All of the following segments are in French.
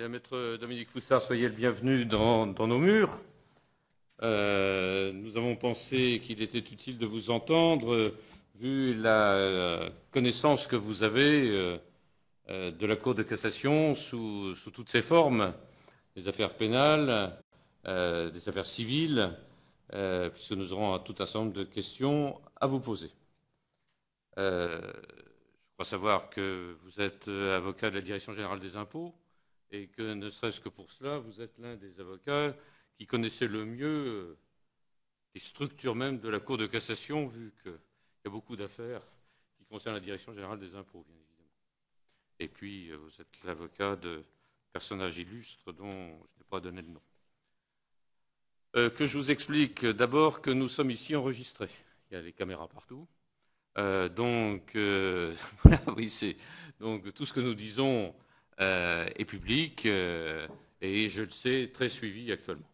Bien, Maître Dominique Foussard, soyez le bienvenu dans nos murs. Nous avons pensé qu'il était utile de vous entendre, vu la connaissance que vous avez de la Cour de cassation sous toutes ses formes, des affaires pénales, des affaires civiles, puisque nous aurons tout un certain nombre de questions à vous poser. Je crois savoir que vous êtes avocat de la Direction générale des impôts et que, ne serait-ce que pour cela, vous êtes l'un des avocats qui connaissait le mieux les structures même de la Cour de cassation, vu qu'il y a beaucoup d'affaires qui concernent la Direction générale des impôts, bien évidemment. Et puis, vous êtes l'avocat de personnages illustres dont je n'ai pas donné le nom. Que je vous explique d'abord que nous sommes ici enregistrés. Il y a les caméras partout. Voilà, oui, donc tout ce que nous disons est public et je le sais très suivi actuellement.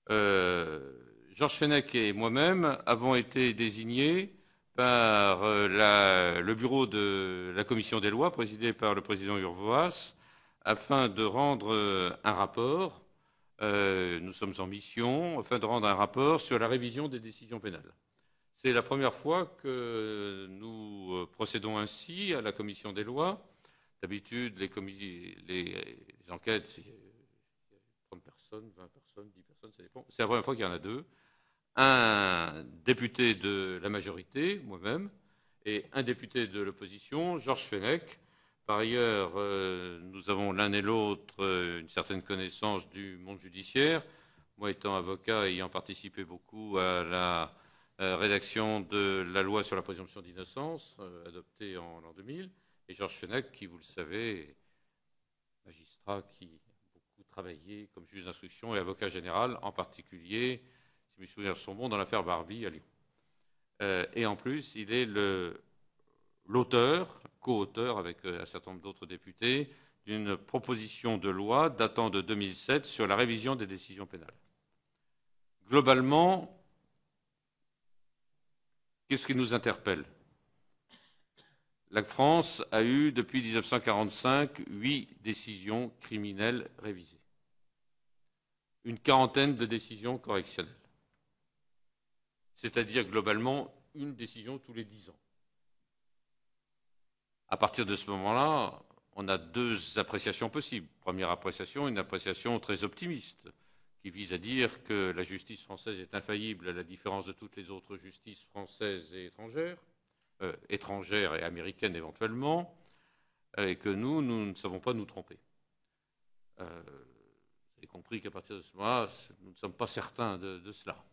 Georges Fenech et moi-même avons été désignés par le bureau de la commission des lois, présidé par le président Urvoas, afin de rendre un rapport. Nous sommes en mission afin de rendre un rapport sur la révision des décisions pénales. C'est la première fois que nous procédons ainsi à la commission des lois. D'habitude, les enquêtes, c'est 30 personnes, 20 personnes, 10 personnes, ça dépend. C'est la première fois qu'il y en a deux. Un député de la majorité, moi-même, et un député de l'opposition, Georges Fenech. Par ailleurs, nous avons l'un et l'autre une certaine connaissance du monde judiciaire. Moi étant avocat, ayant participé beaucoup à la rédaction de la loi sur la présomption d'innocence, adoptée en l'an 2000, et Georges Fenech, qui, vous le savez, magistrat qui a beaucoup travaillé comme juge d'instruction et avocat général, en particulier, si mes souvenirs sont bons, dans l'affaire Barbie à Lyon. Et en plus, il est l'auteur, co-auteur avec un certain nombre d'autres députés, d'une proposition de loi datant de 2007 sur la révision des décisions pénales. Globalement, qu'est-ce qui nous interpelle ? La France a eu, depuis 1945, 8 décisions criminelles révisées. Une quarantaine de décisions correctionnelles. C'est-à-dire, globalement, une décision tous les 10 ans. À partir de ce moment-là, on a deux appréciations possibles. Première appréciation, une appréciation très optimiste, qui vise à dire que la justice française est infaillible à la différence de toutes les autres justices françaises et étrangères et américaines éventuellement, et que nous ne savons pas nous tromper. Vous avez compris qu'à partir de ce moment-là, nous ne sommes pas certains de cela.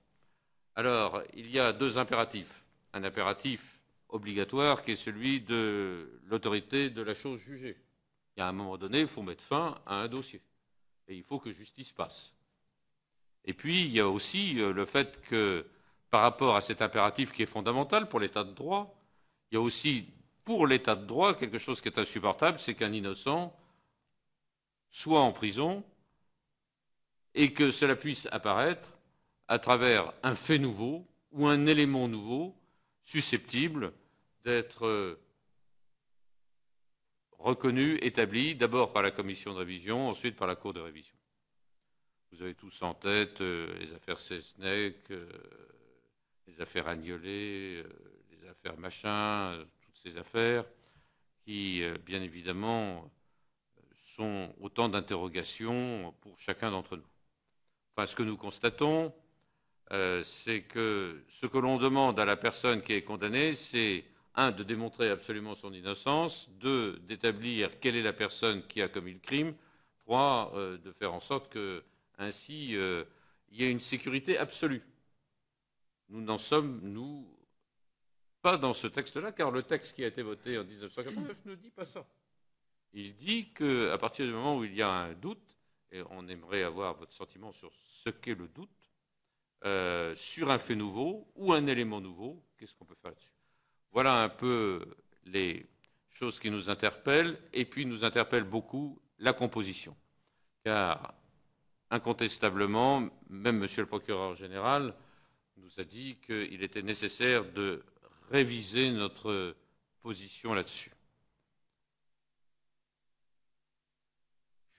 Alors, il y a deux impératifs. Un impératif obligatoire qui est celui de l'autorité de la chose jugée. Il y a un moment donné, il faut mettre fin à un dossier. Et il faut que justice passe. Et puis, il y a aussi le fait que, par rapport à cet impératif qui est fondamental pour l'état de droit, il y a aussi, pour l'état de droit, quelque chose qui est insupportable, c'est qu'un innocent soit en prison et que cela puisse apparaître à travers un fait nouveau ou un élément nouveau susceptible d'être reconnu, établi, d'abord par la commission de révision, ensuite par la Cour de révision. Vous avez tous en tête les affaires Cesnec, les affaires Agnolet, les affaires Machin, toutes ces affaires qui, bien évidemment, sont autant d'interrogations pour chacun d'entre nous. Enfin, ce que nous constatons, c'est que ce que l'on demande à la personne qui est condamnée, c'est, un, de démontrer absolument son innocence, deux, d'établir quelle est la personne qui a commis le crime, trois, de faire en sorte que, ainsi, il y ait une sécurité absolue. Nous n'en sommes, nous, pas dans ce texte-là, car le texte qui a été voté en 1989 ne dit pas ça. Il dit qu'à partir du moment où il y a un doute, et on aimerait avoir votre sentiment sur ce qu'est le doute, sur un fait nouveau ou un élément nouveau, qu'est-ce qu'on peut faire là-dessus ? Voilà un peu les choses qui nous interpellent, et puis nous interpelle beaucoup la composition. Car, incontestablement, même M. le procureur général nous a dit qu'il était nécessaire de réviser notre position là-dessus.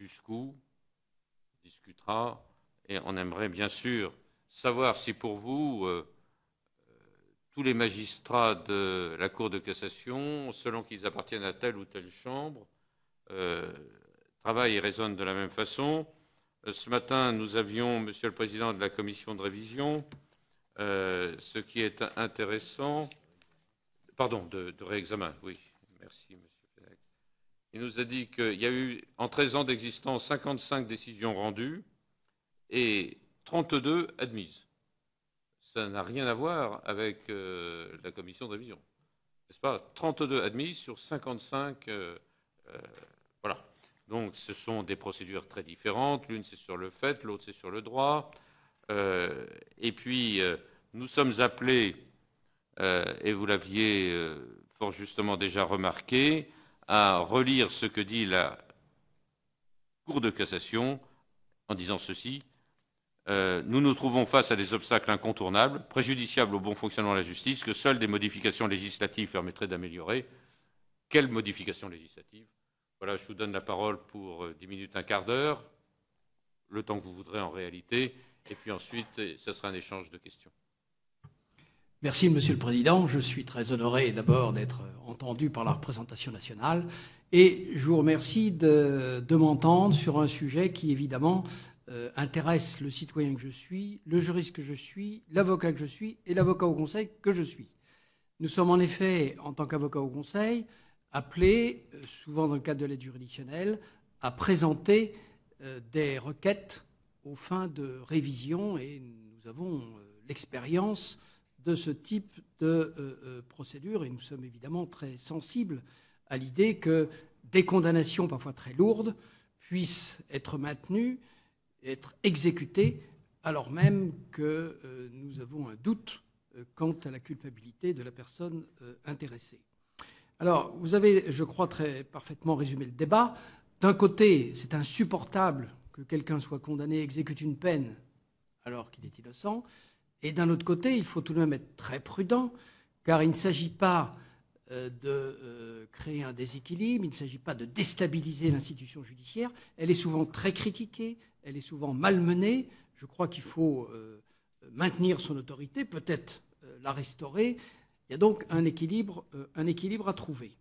jusqu'où, on discutera, et on aimerait bien sûr savoir si pour vous, tous les magistrats de la Cour de cassation, selon qu'ils appartiennent à telle ou telle chambre, travaillent et raisonnent de la même façon. Ce matin, nous avions, Monsieur le Président de la Commission de révision, ce qui est intéressant, pardon, de réexamen, oui, merci Monsieur Fenech. Il nous a dit qu'il y a eu, en 13 ans d'existence, 55 décisions rendues et 32 admises. Ça n'a rien à voir avec la commission de révision, n'est-ce pas? 32 admises sur 55, voilà. Donc ce sont des procédures très différentes. L'une c'est sur le fait, l'autre c'est sur le droit. Et puis nous sommes appelés, et vous l'aviez fort justement déjà remarqué, à relire ce que dit la Cour de cassation en disant ceci. Nous nous trouvons face à des obstacles incontournables, préjudiciables au bon fonctionnement de la justice, que seules des modifications législatives permettraient d'améliorer. Quelles modifications législatives? Voilà, je vous donne la parole pour 10 minutes, un quart d'heure, le temps que vous voudrez en réalité, et puis ensuite, ce sera un échange de questions. Merci, Monsieur le Président. Je suis très honoré d'abord d'être entendu par la représentation nationale, et je vous remercie de m'entendre sur un sujet qui, évidemment, intéresse le citoyen que je suis, le juriste que je suis, l'avocat que je suis et l'avocat au Conseil que je suis. Nous sommes en effet, en tant qu'avocat au Conseil, appelés, souvent dans le cadre de l'aide juridictionnelle, à présenter des requêtes aux fins de révision, et nous avons l'expérience de ce type de procédure, et nous sommes évidemment très sensibles à l'idée que des condamnations parfois très lourdes puissent être maintenues, être exécutées, alors même que nous avons un doute quant à la culpabilité de la personne intéressée. Alors, vous avez, je crois, très parfaitement résumé le débat. D'un côté, c'est insupportable que quelqu'un soit condamné, exécute une peine alors qu'il est innocent. Et d'un autre côté, il faut tout de même être très prudent, car il ne s'agit pas de créer un déséquilibre, il ne s'agit pas de déstabiliser l'institution judiciaire. Elle est souvent très critiquée, elle est souvent malmenée. Je crois qu'il faut maintenir son autorité, peut-être la restaurer. Il y a donc un équilibre à trouver.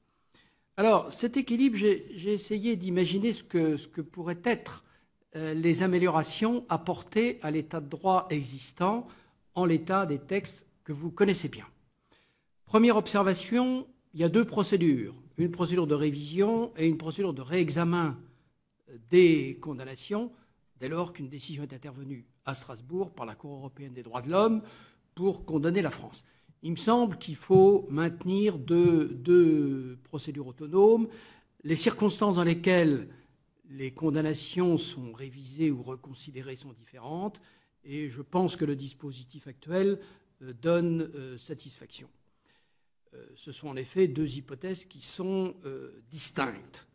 Alors, cet équilibre, j'ai essayé d'imaginer ce que pourraient être les améliorations apportées à l'état de droit existant en l'état des textes que vous connaissez bien. Première observation, il y a deux procédures, une procédure de révision et une procédure de réexamen des condamnations dès lors qu'une décision est intervenue à Strasbourg par la Cour européenne des droits de l'homme pour condamner la France. Il me semble qu'il faut maintenir deux procédures autonomes. Les circonstances dans lesquelles les condamnations sont révisées ou reconsidérées sont différentes, et je pense que le dispositif actuel donne satisfaction. Ce sont en effet deux hypothèses qui sont distinctes.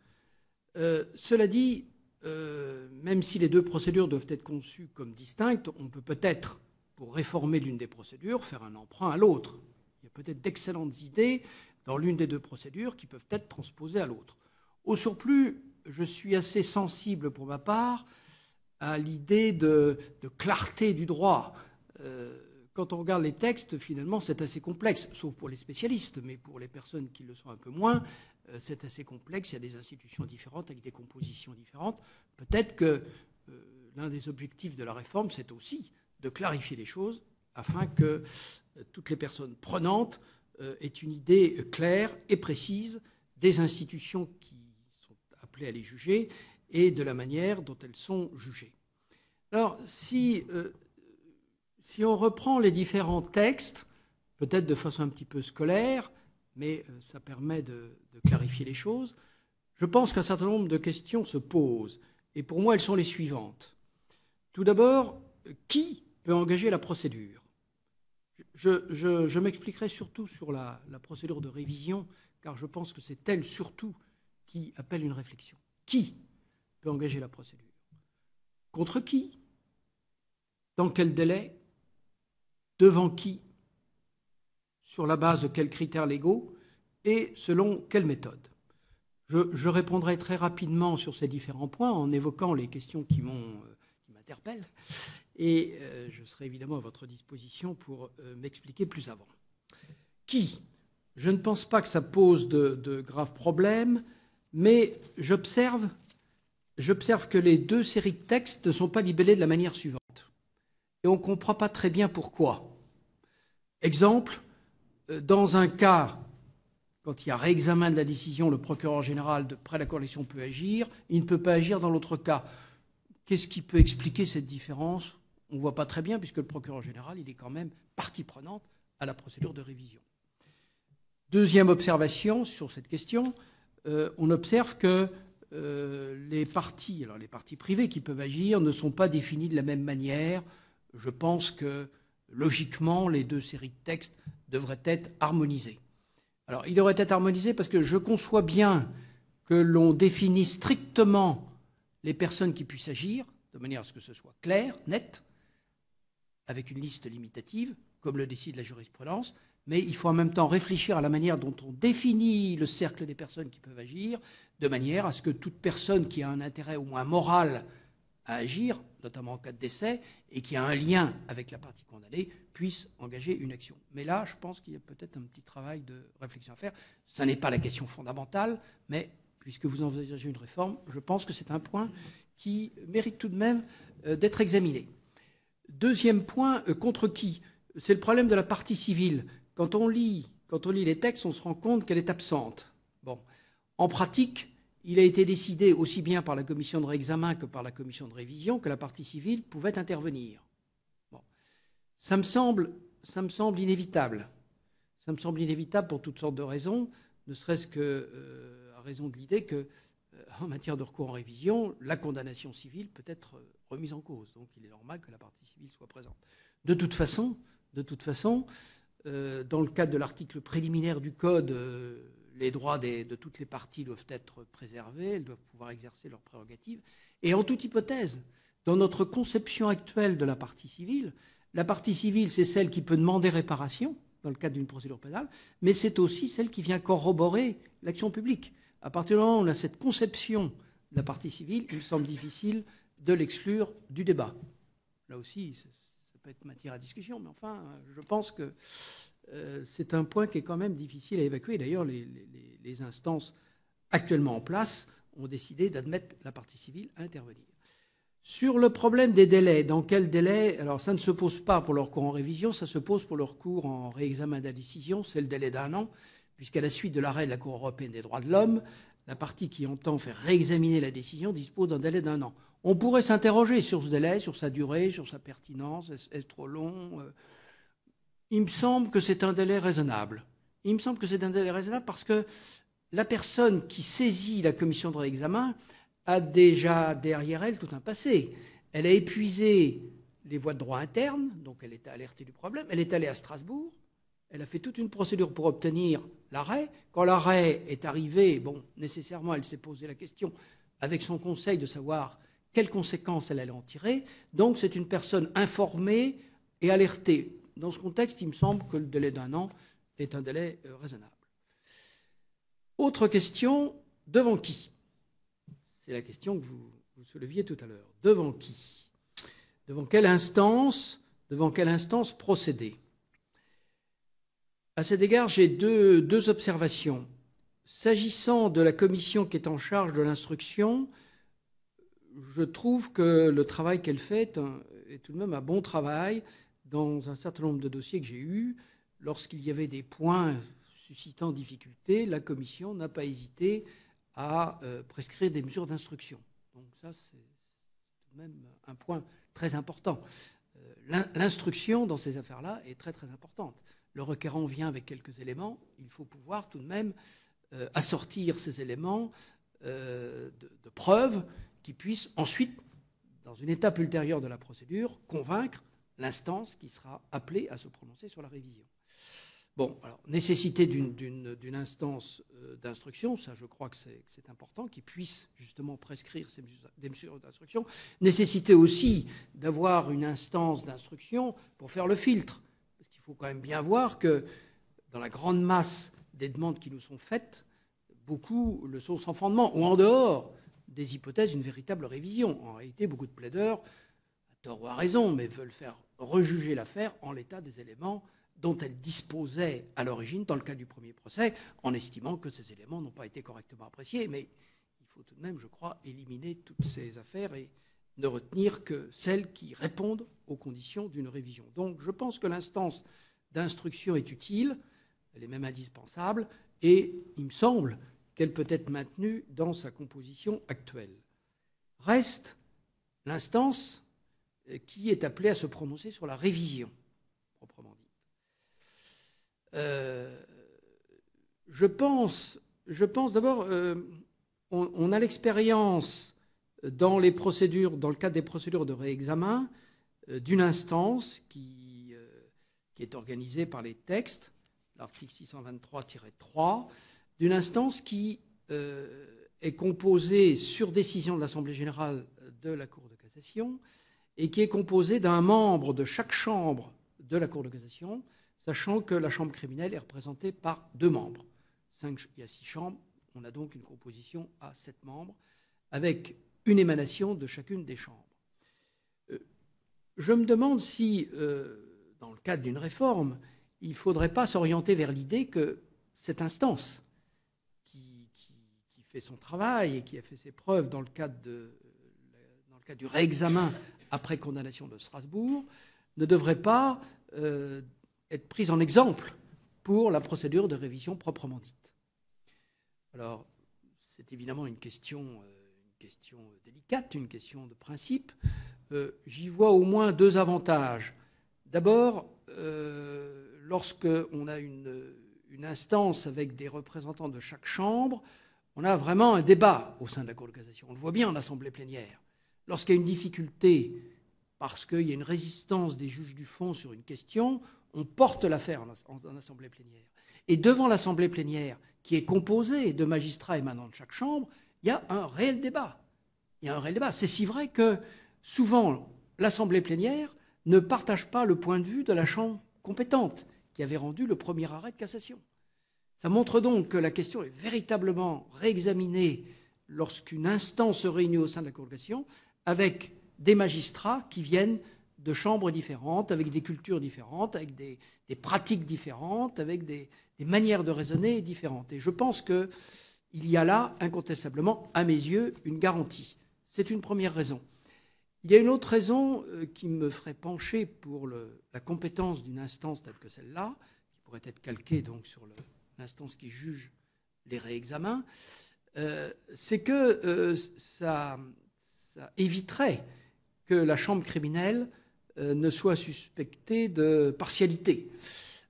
Cela dit, même si les deux procédures doivent être conçues comme distinctes, on peut peut-être, pour réformer l'une des procédures, faire un emprunt à l'autre. Il y a peut-être d'excellentes idées dans l'une des deux procédures qui peuvent être transposées à l'autre. Au surplus, je suis assez sensible pour ma part à l'idée de clarté du droit. Quand on regarde les textes, finalement, c'est assez complexe, sauf pour les spécialistes, mais pour les personnes qui le sont un peu moins, c'est assez complexe. Il y a des institutions différentes avec des compositions différentes. Peut-être que l'un des objectifs de la réforme, c'est aussi de clarifier les choses afin que toutes les personnes prenantes aient une idée claire et précise des institutions qui sont appelées à les juger et de la manière dont elles sont jugées. Alors, si on reprend les différents textes, peut-être de façon un petit peu scolaire, mais ça permet de clarifier les choses, je pense qu'un certain nombre de questions se posent. Et pour moi, elles sont les suivantes. Tout d'abord, qui peut engager la procédure? Je m'expliquerai surtout sur la procédure de révision, car je pense que c'est elle surtout qui appelle une réflexion. Qui peut engager la procédure? Contre qui? Dans quel délai? Devant qui? Sur la base de quels critères légaux? Et selon quelle méthode? Je répondrai très rapidement sur ces différents points en évoquant les questions qui m'interpellent. Et je serai évidemment à votre disposition pour m'expliquer plus avant. Qui ? Je ne pense pas que ça pose de graves problèmes, mais j'observe que les deux séries de textes ne sont pas libellés de la manière suivante. Et on ne comprend pas très bien pourquoi. Exemple, dans un cas, quand il y a réexamen de la décision, le procureur général de près de la coalition peut agir, il ne peut pas agir dans l'autre cas. Qu'est-ce qui peut expliquer cette différence ? On ne voit pas très bien, puisque le procureur général, il est quand même partie prenante à la procédure de révision. Deuxième observation sur cette question, on observe que les parties privées qui peuvent agir ne sont pas définies de la même manière. Je pense que, logiquement, les deux séries de textes devraient être harmonisées. Alors, ils devraient être harmonisés parce que je conçois bien que l'on définisse strictement les personnes qui puissent agir, de manière à ce que ce soit clair, net, avec une liste limitative, comme le décide la jurisprudence, mais il faut en même temps réfléchir à la manière dont on définit le cercle des personnes qui peuvent agir, de manière à ce que toute personne qui a un intérêt au moins moral à agir, notamment en cas de décès, et qui a un lien avec la partie condamnée, puisse engager une action. Mais là, je pense qu'il y a peut-être un petit travail de réflexion à faire. Ce n'est pas la question fondamentale, mais puisque vous envisagez une réforme, je pense que c'est un point qui mérite tout de même d'être examiné. Deuxième point, contre qui ? C'est le problème de la partie civile. Quand on lit les textes, on se rend compte qu'elle est absente. Bon. En pratique, il a été décidé aussi bien par la commission de réexamen que par la commission de révision que la partie civile pouvait intervenir. Bon. Ça me semble inévitable. Ça me semble inévitable pour toutes sortes de raisons, ne serait-ce qu'à raison de l'idée que, en matière de recours en révision, la condamnation civile peut être remise en cause. Donc il est normal que la partie civile soit présente. De toute façon, dans le cadre de l'article préliminaire du Code, les droits de toutes les parties doivent être préservés, elles doivent pouvoir exercer leurs prérogatives. Et en toute hypothèse, dans notre conception actuelle de la partie civile, c'est celle qui peut demander réparation dans le cadre d'une procédure pénale, mais c'est aussi celle qui vient corroborer l'action publique. À partir du moment où on a cette conception de la partie civile, il me semble difficile de l'exclure du débat. Là aussi, ça peut être matière à discussion, mais enfin, je pense que c'est un point qui est quand même difficile à évacuer. D'ailleurs, les instances actuellement en place ont décidé d'admettre la partie civile à intervenir. Sur le problème des délais, dans quel délai ? Alors, ça ne se pose pas pour le recours en révision, ça se pose pour le recours en réexamen de la décision, c'est le délai d'1 an, puisqu'à la suite de l'arrêt de la Cour européenne des droits de l'homme, la partie qui entend faire réexaminer la décision dispose d'un délai d'1 an. On pourrait s'interroger sur ce délai, sur sa durée, sur sa pertinence, est-ce trop long ? Il me semble que c'est un délai raisonnable. Parce que la personne qui saisit la commission de réexamen a déjà derrière elle tout un passé. Elle a épuisé les voies de droit interne, donc elle était alertée du problème. Elle est allée à Strasbourg, elle a fait toute une procédure pour obtenir l'arrêt. Quand l'arrêt est arrivé, bon, nécessairement, elle s'est posé la question avec son conseil de savoir quelles conséquences elle allait en tirer. Donc c'est une personne informée et alertée. Dans ce contexte, il me semble que le délai d'1 an est un délai raisonnable. Autre question, devant qui ? C'est la question que vous souleviez tout à l'heure. Devant qui ? Devant quelle instance procéder ? À cet égard, j'ai deux observations. S'agissant de la commission qui est en charge de l'instruction, je trouve que le travail qu'elle fait est tout de même un bon travail. Dans un certain nombre de dossiers que j'ai eus, lorsqu'il y avait des points suscitant difficulté, la commission n'a pas hésité à prescrire des mesures d'instruction. Donc ça, c'est tout de même un point très important. L'instruction dans ces affaires-là est très très importante. Le requérant vient avec quelques éléments, il faut pouvoir tout de même assortir ces éléments de preuves qui puissent ensuite, dans une étape ultérieure de la procédure, convaincre l'instance qui sera appelée à se prononcer sur la révision. Bon, alors, nécessité d'une instance d'instruction, ça je crois que c'est important, qui puisse justement prescrire des mesures d'instruction. Nécessité aussi d'avoir une instance d'instruction pour faire le filtre. Parce qu'il faut quand même bien voir que dans la grande masse des demandes qui nous sont faites, beaucoup le sont sans fondement, ou en dehors des hypothèses d'une véritable révision. En réalité, beaucoup de plaideurs, à tort ou à raison, mais veulent faire rejuger l'affaire en l'état des éléments dont elle disposait à l'origine dans le cadre du premier procès, en estimant que ces éléments n'ont pas été correctement appréciés. Mais il faut tout de même, je crois, éliminer toutes ces affaires et ne retenir que celles qui répondent aux conditions d'une révision. Donc je pense que l'instance d'instruction est utile, elle est même indispensable, et il me semble qu'elle peut être maintenue dans sa composition actuelle. Reste l'instance qui est appelée à se prononcer sur la révision, proprement dite. Je pense d'abord, on a l'expérience dans le cadre des procédures de réexamen, d'une instance qui est organisée par les textes, l'article 623-3, d'une instance qui est composée sur décision de l'Assemblée générale de la Cour de cassation et qui est composée d'un membre de chaque chambre de la Cour de cassation, sachant que la chambre criminelle est représentée par 2 membres. Il y a 6 chambres, on a donc une composition à 7 membres, avec une émanation de chacune des chambres. Je me demande si, dans le cadre d'une réforme, il ne faudrait pas s'orienter vers l'idée que cette instance, qui fait son travail et qui a fait ses preuves dans le cadre du réexamen après condamnation de Strasbourg, ne devrait pas être prise en exemple pour la procédure de révision proprement dite. Alors, c'est évidemment une question délicate, une question de principe. J'y vois au moins 2 avantages. D'abord, lorsqu'on a une instance avec des représentants de chaque chambre, on a vraiment un débat au sein de la Cour de cassation. On le voit bien en assemblée plénière. Lorsqu'il y a une difficulté, parce qu'il y a une résistance des juges du fond sur une question, on porte l'affaire en assemblée plénière. Et devant l'assemblée plénière, qui est composée de magistrats émanant de chaque chambre, il y a un réel débat. C'est si vrai que souvent, l'assemblée plénière ne partage pas le point de vue de la chambre compétente qui avait rendu le premier arrêt de cassation. Ça montre donc que la question est véritablement réexaminée lorsqu'une instance se réunit au sein de la Cour de cassation avec des magistrats qui viennent de chambres différentes, avec des cultures différentes, avec des pratiques différentes, avec des manières de raisonner différentes. Et je pense qu'il y a là, incontestablement, à mes yeux, une garantie. C'est une première raison. Il y a une autre raison qui me ferait pencher pour la compétence d'une instance telle que celle-là, qui pourrait être calquée donc sur l'instance qui juge les réexamens, c'est que ça éviterait que la chambre criminelle ne soit suspectée de partialité.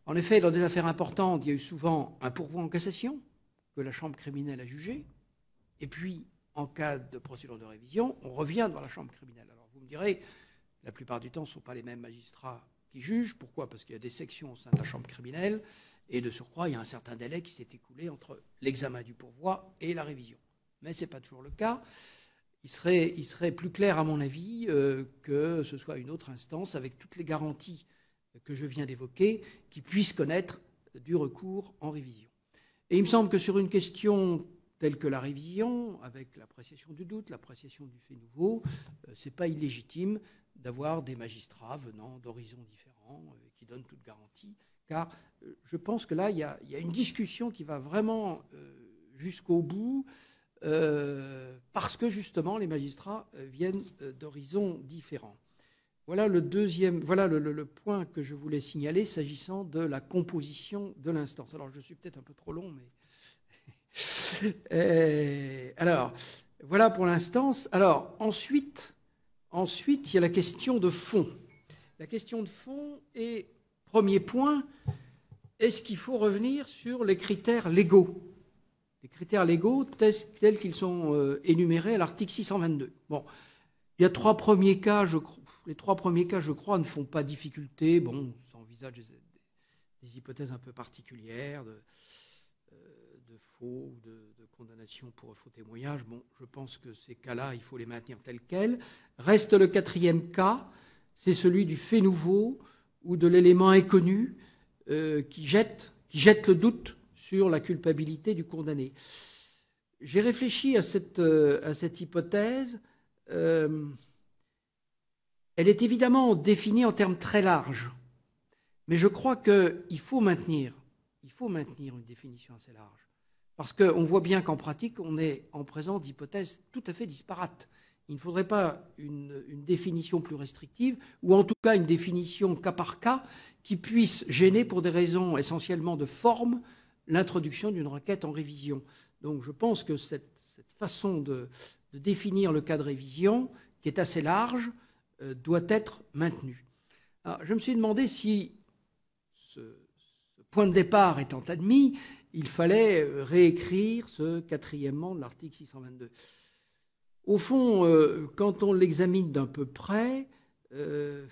En effet, dans des affaires importantes, il y a eu souvent un pourvoi en cassation que la chambre criminelle a jugé, et puis, en cas de procédure de révision, on revient devant la chambre criminelle. Alors vous me direz, la plupart du temps, ce ne sont pas les mêmes magistrats qui jugent. Pourquoi ? Parce qu'il y a des sections au sein de la chambre criminelle, et de surcroît, il y a un certain délai qui s'est écoulé entre l'examen du pourvoi et la révision. Mais ce n'est pas toujours le cas. Il serait plus clair, à mon avis, que ce soit une autre instance, avec toutes les garanties que je viens d'évoquer, qui puisse connaître du recours en révision. Et il me semble que sur une question telle que la révision, avec l'appréciation du doute, l'appréciation du fait nouveau, ce n'est pas illégitime d'avoir des magistrats venant d'horizons différents qui donnent toute garantie, car je pense que là, il y a une discussion qui va vraiment jusqu'au bout, parce que justement les magistrats viennent d'horizons différents. Voilà le point que je voulais signaler s'agissant de la composition de l'instance. Alors je suis peut-être un peu trop long, mais alors voilà pour l'instance. Alors ensuite il y a la question de fond. La question de fond est, premier point, est-ce qu'il faut revenir sur les critères légaux ? Les critères légaux tels qu'ils sont énumérés à l'article 622. Bon, il y a 3 premiers cas, les 3 premiers cas, je crois, ne font pas difficulté. Bon, ça envisage des hypothèses un peu particulières de faux, de condamnation pour faux témoignage. Bon, je pense que ces cas-là, il faut les maintenir tels quels. Reste le 4e cas, c'est celui du fait nouveau ou de l'élément inconnu qui jette le doute sur la culpabilité du condamné. J'ai réfléchi à cette hypothèse. Elle est évidemment définie en termes très larges, mais je crois qu'il faut maintenir une définition assez large. Parce qu'on voit bien qu'en pratique, on est en présence d'hypothèses tout à fait disparates. Il ne faudrait pas une définition plus restrictive, ou en tout cas une définition cas par cas, qui puisse gêner pour des raisons essentiellement de forme l'introduction d'une requête en révision. Donc je pense que cette façon de définir le cas de révision, qui est assez large, doit être maintenue. Alors, je me suis demandé si ce point de départ étant admis, il fallait réécrire ce quatrièmement de l'article 622. Au fond, quand on l'examine d'un peu près, il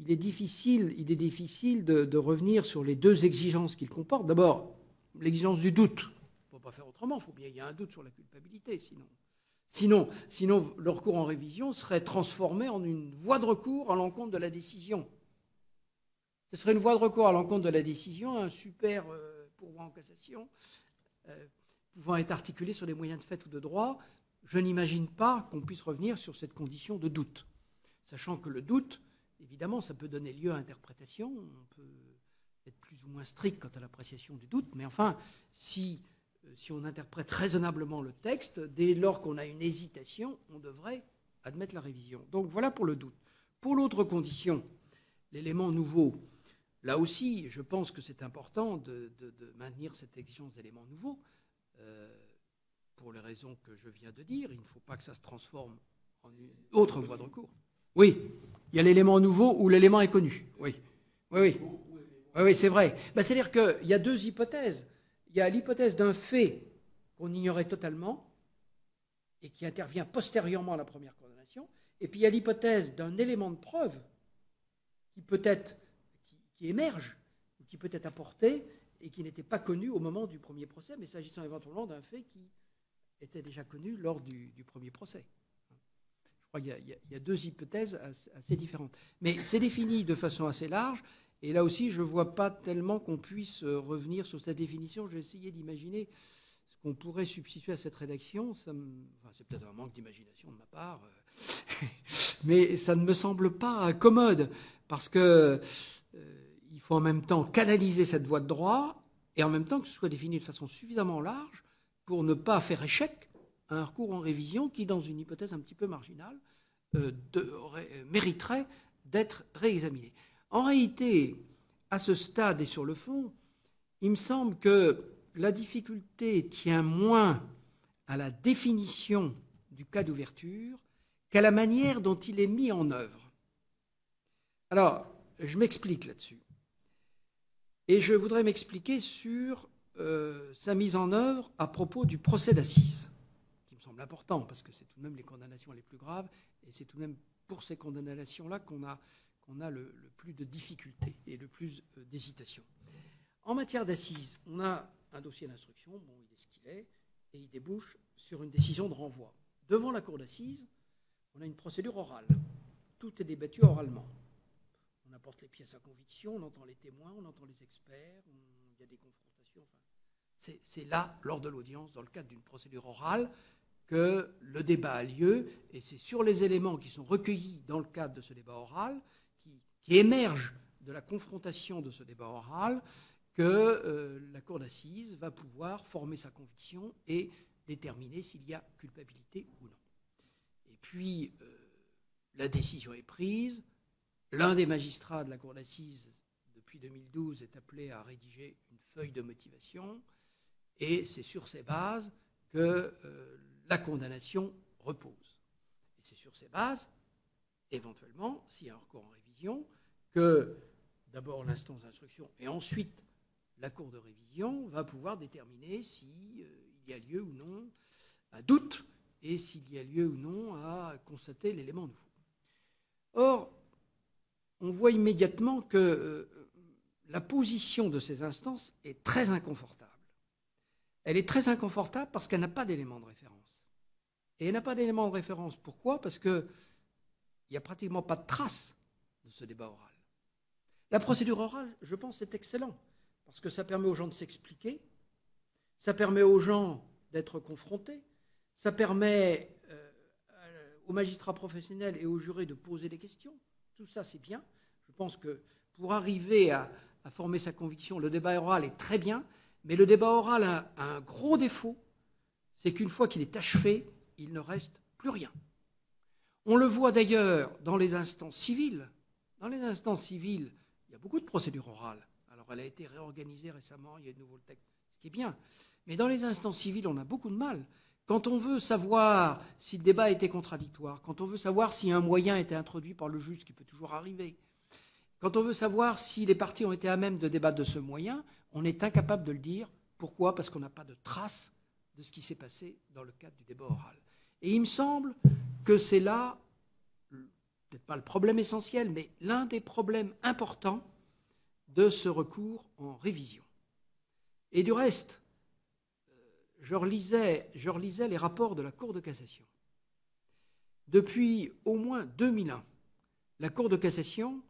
est difficile de revenir sur les deux exigences qu'il comporte. D'abord, l'exigence du doute. On ne peut pas faire autrement, il faut bien qu'il y ait un doute sur la culpabilité, sinon le recours en révision serait transformé en une voie de recours à l'encontre de la décision. Ce serait une voie de recours à l'encontre de la décision, un super pourvoi en cassation, pouvant être articulé sur des moyens de fait ou de droit. Je n'imagine pas qu'on puisse revenir sur cette condition de doute, sachant que le doute, évidemment, ça peut donner lieu à interprétation, on peut être plus ou moins strict quant à l'appréciation du doute, mais enfin, si on interprète raisonnablement le texte, dès lors qu'on a une hésitation, on devrait admettre la révision. Donc voilà pour le doute. Pour l'autre condition, l'élément nouveau, là aussi, je pense que c'est important de maintenir cette exigence d'éléments nouveaux. Pour les raisons que je viens de dire, il ne faut pas que ça se transforme en une autre voie de recours. Oui, il y a l'élément nouveau ou l'élément inconnu. Oui, c'est vrai. C'est-à-dire qu'il y a deux hypothèses. Il y a l'hypothèse d'un fait qu'on ignorait totalement et qui intervient postérieurement à la première condamnation, et puis il y a l'hypothèse d'un élément de preuve qui émerge, ou qui peut être apporté et qui n'était pas connu au moment du premier procès, mais s'agissant éventuellement d'un fait qui était déjà connu lors du premier procès. Je crois qu'il y a deux hypothèses assez différentes. Mais c'est défini de façon assez large, et là aussi, je ne vois pas tellement qu'on puisse revenir sur cette définition. J'ai essayé d'imaginer ce qu'on pourrait substituer à cette rédaction. C'est peut-être un manque d'imagination de ma part, mais ça ne me semble pas commode, parce qu'il faut en même temps canaliser cette voie de droit, et en même temps que ce soit défini de façon suffisamment large pour ne pas faire échec à un recours en révision qui, dans une hypothèse un petit peu marginale, mériterait d'être réexaminé. En réalité, à ce stade et sur le fond, il me semble que la difficulté tient moins à la définition du cas d'ouverture qu'à la manière dont il est mis en œuvre. Alors, je m'explique là-dessus. Et je voudrais m'expliquer sur sa mise en œuvre à propos du procès d'assises, qui me semble important, parce que c'est tout de même les condamnations les plus graves, et c'est tout de même pour ces condamnations-là qu'on a le plus de difficultés et le plus d'hésitation. En matière d'assises, on a un dossier d'instruction, bon, il est ce qu'il est, et il débouche sur une décision de renvoi. Devant la cour d'assises, on a une procédure orale. Tout est débattu oralement. On apporte les pièces à conviction, on entend les témoins, on entend les experts, il y a des confrontations. Enfin, c'est là, lors de l'audience, dans le cadre d'une procédure orale, que le débat a lieu, et c'est sur les éléments qui sont recueillis dans le cadre de ce débat oral, qui émergent de la confrontation de ce débat oral, que la cour d'assises va pouvoir former sa conviction et déterminer s'il y a culpabilité ou non. Et puis, la décision est prise. L'un des magistrats de la cour d'assises, depuis 2012, est appelé à rédiger une feuille de motivation, et c'est sur ces bases que la condamnation repose. Et c'est sur ces bases, éventuellement, s'il y a un recours en révision, que d'abord l'instance d'instruction et ensuite la cour de révision va pouvoir déterminer s'il y a lieu ou non à doute et s'il y a lieu ou non à constater l'élément nouveau. Or, on voit immédiatement que la position de ces instances est très inconfortable. Elle est très inconfortable parce qu'elle n'a pas d'élément de référence. Et elle n'a pas d'élément de référence. Pourquoi ? Parce qu'il n'y a pratiquement pas de trace de ce débat oral. La procédure orale, je pense, c'est excellent, parce que ça permet aux gens de s'expliquer, ça permet aux gens d'être confrontés, ça permet aux magistrats professionnels et aux jurés de poser des questions. Tout ça, c'est bien. Je pense que pour arriver à former sa conviction, le débat oral est très bien, mais le débat oral a un gros défaut, c'est qu'une fois qu'il est achevé, il ne reste plus rien. On le voit d'ailleurs dans les instances civiles. Dans les instances civiles, il y a beaucoup de procédures orales. Alors, elle a été réorganisée récemment, il y a de nouveaux textes, ce qui est bien. Mais dans les instances civiles, on a beaucoup de mal. Quand on veut savoir si le débat était contradictoire, quand on veut savoir si un moyen était introduit par le juge, ce qui peut toujours arriver, quand on veut savoir si les parties ont été à même de débattre de ce moyen, on est incapable de le dire. Pourquoi ? Parce qu'on n'a pas de trace de ce qui s'est passé dans le cadre du débat oral. Et il me semble que c'est là, peut-être pas le problème essentiel, mais l'un des problèmes importants de ce recours en révision. Et du reste, je relisais les rapports de la Cour de cassation. Depuis au moins 2001, la Cour de cassation,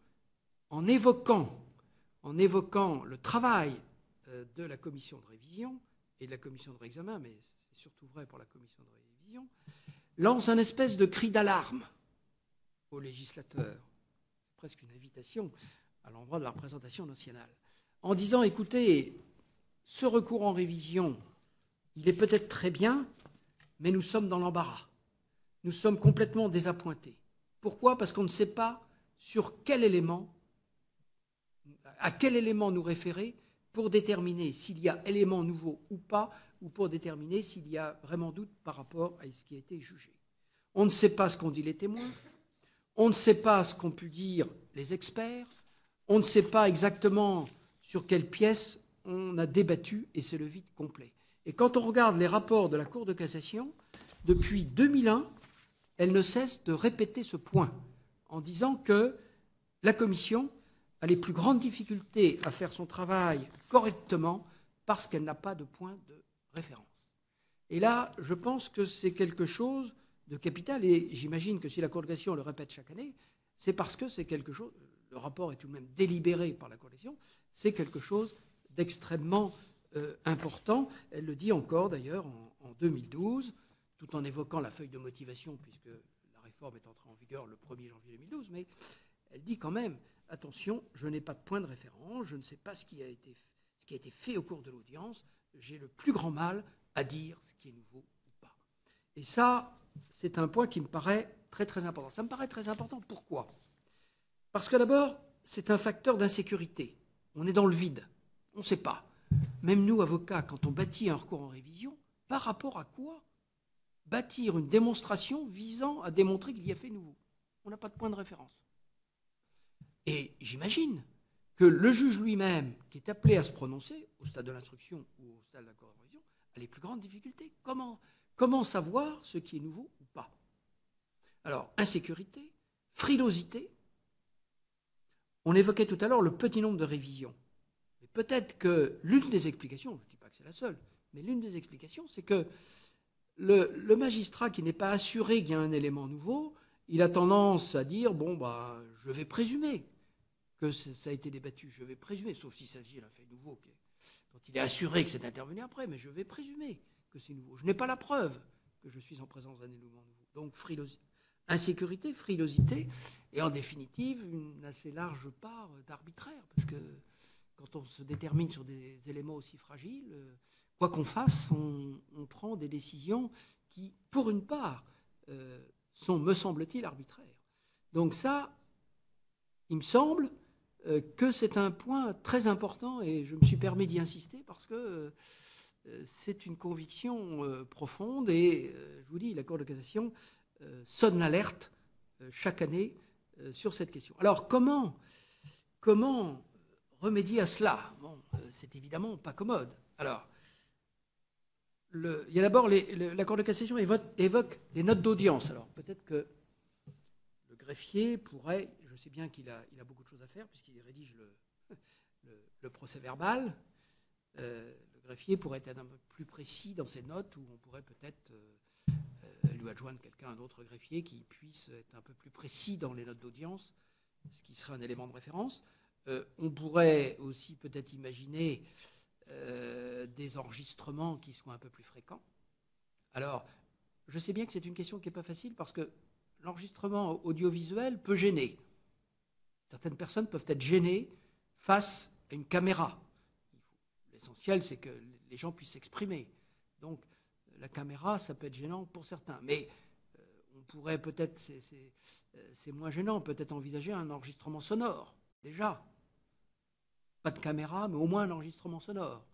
en évoquant le travail de la commission de révision et de la commission de réexamen, mais c'est surtout vrai pour la commission de révision, lance un espèce de cri d'alarme aux législateurs, c'est presque une invitation à l'endroit de la représentation nationale, en disant, écoutez, ce recours en révision, il est peut-être très bien, mais nous sommes dans l'embarras. Nous sommes complètement désappointés. Pourquoi ? Parce qu'on ne sait pas à quel élément nous référer pour déterminer s'il y a élément nouveau ou pas, ou pour déterminer s'il y a vraiment doute par rapport à ce qui a été jugé. On ne sait pas ce qu'ont dit les témoins, on ne sait pas ce qu'ont pu dire les experts, on ne sait pas exactement sur quelle pièce on a débattu, et c'est le vide complet. Et quand on regarde les rapports de la Cour de cassation, depuis 2001, elle ne cesse de répéter ce point, en disant que la Commission a les plus grandes difficultés à faire son travail correctement parce qu'elle n'a pas de point de référence. Et là, je pense que c'est quelque chose de capital, et j'imagine que si la Cour de cassation le répète chaque année, c'est parce que c'est quelque chose, le rapport est tout de même délibéré par la Cour de cassation, c'est quelque chose d'extrêmement important. Elle le dit encore d'ailleurs en 2012, tout en évoquant la feuille de motivation, puisque la réforme est entrée en vigueur le 1er janvier 2012, mais elle dit quand même, attention, je n'ai pas de point de référence, je ne sais pas ce qui a été fait au cours de l'audience, j'ai le plus grand mal à dire ce qui est nouveau ou pas. Et ça, c'est un point qui me paraît très très important. Ça me paraît très important, pourquoi ? Parce que d'abord, c'est un facteur d'insécurité. On est dans le vide, on ne sait pas. Même nous, avocats, quand on bâtit un recours en révision, par rapport à quoi bâtir une démonstration visant à démontrer qu'il y a fait nouveau ? On n'a pas de point de référence. Et j'imagine que le juge lui-même, qui est appelé à se prononcer, au stade de l'instruction ou au stade de la cour de révision, a les plus grandes difficultés. Comment savoir ce qui est nouveau ou pas ? Alors, insécurité, frilosité. On évoquait tout à l'heure le petit nombre de révisions. Et peut-être que l'une des explications, je ne dis pas que c'est la seule, mais l'une des explications, c'est que le magistrat qui n'est pas assuré qu'il y a un élément nouveau, il a tendance à dire, bon, je vais présumer que ça a été débattu, je vais présumer, sauf s'il s'agit d'un fait nouveau dont il est assuré que c'est intervenu après, mais je vais présumer que c'est nouveau. Je n'ai pas la preuve que je suis en présence d'un élément nouveau. Donc, insécurité, frilosité, et en définitive, une assez large part d'arbitraire, parce que quand on se détermine sur des éléments aussi fragiles, quoi qu'on fasse, on prend des décisions qui, pour une part, sont, me semble-t-il, arbitraires. Donc ça, il me semble que c'est un point très important, et je me suis permis d'y insister parce que c'est une conviction profonde, et je vous dis, la Cour de cassation sonne l'alerte chaque année sur cette question. Alors, comment remédier à cela ? Bon, c'est évidemment pas commode. Alors, il y a d'abord, la Cour de cassation évoque les notes d'audience. Alors, peut-être que le greffier pourrait, je sais bien qu'il a beaucoup de choses à faire, puisqu'il rédige le procès-verbal, le greffier pourrait être un peu plus précis dans ses notes, ou on pourrait peut-être lui adjoindre un autre greffier qui puisse être un peu plus précis dans les notes d'audience, ce qui serait un élément de référence. On pourrait aussi peut-être imaginer des enregistrements qui soient un peu plus fréquents. Alors, je sais bien que c'est une question qui n'est pas facile parce que l'enregistrement audiovisuel peut gêner. Certaines personnes peuvent être gênées face à une caméra. L'essentiel, c'est que les gens puissent s'exprimer. Donc, la caméra, ça peut être gênant pour certains. Mais on pourrait peut-être, c'est moins gênant, peut-être envisager un enregistrement sonore, déjà. Pas de caméra, mais au moins un enregistrement sonore.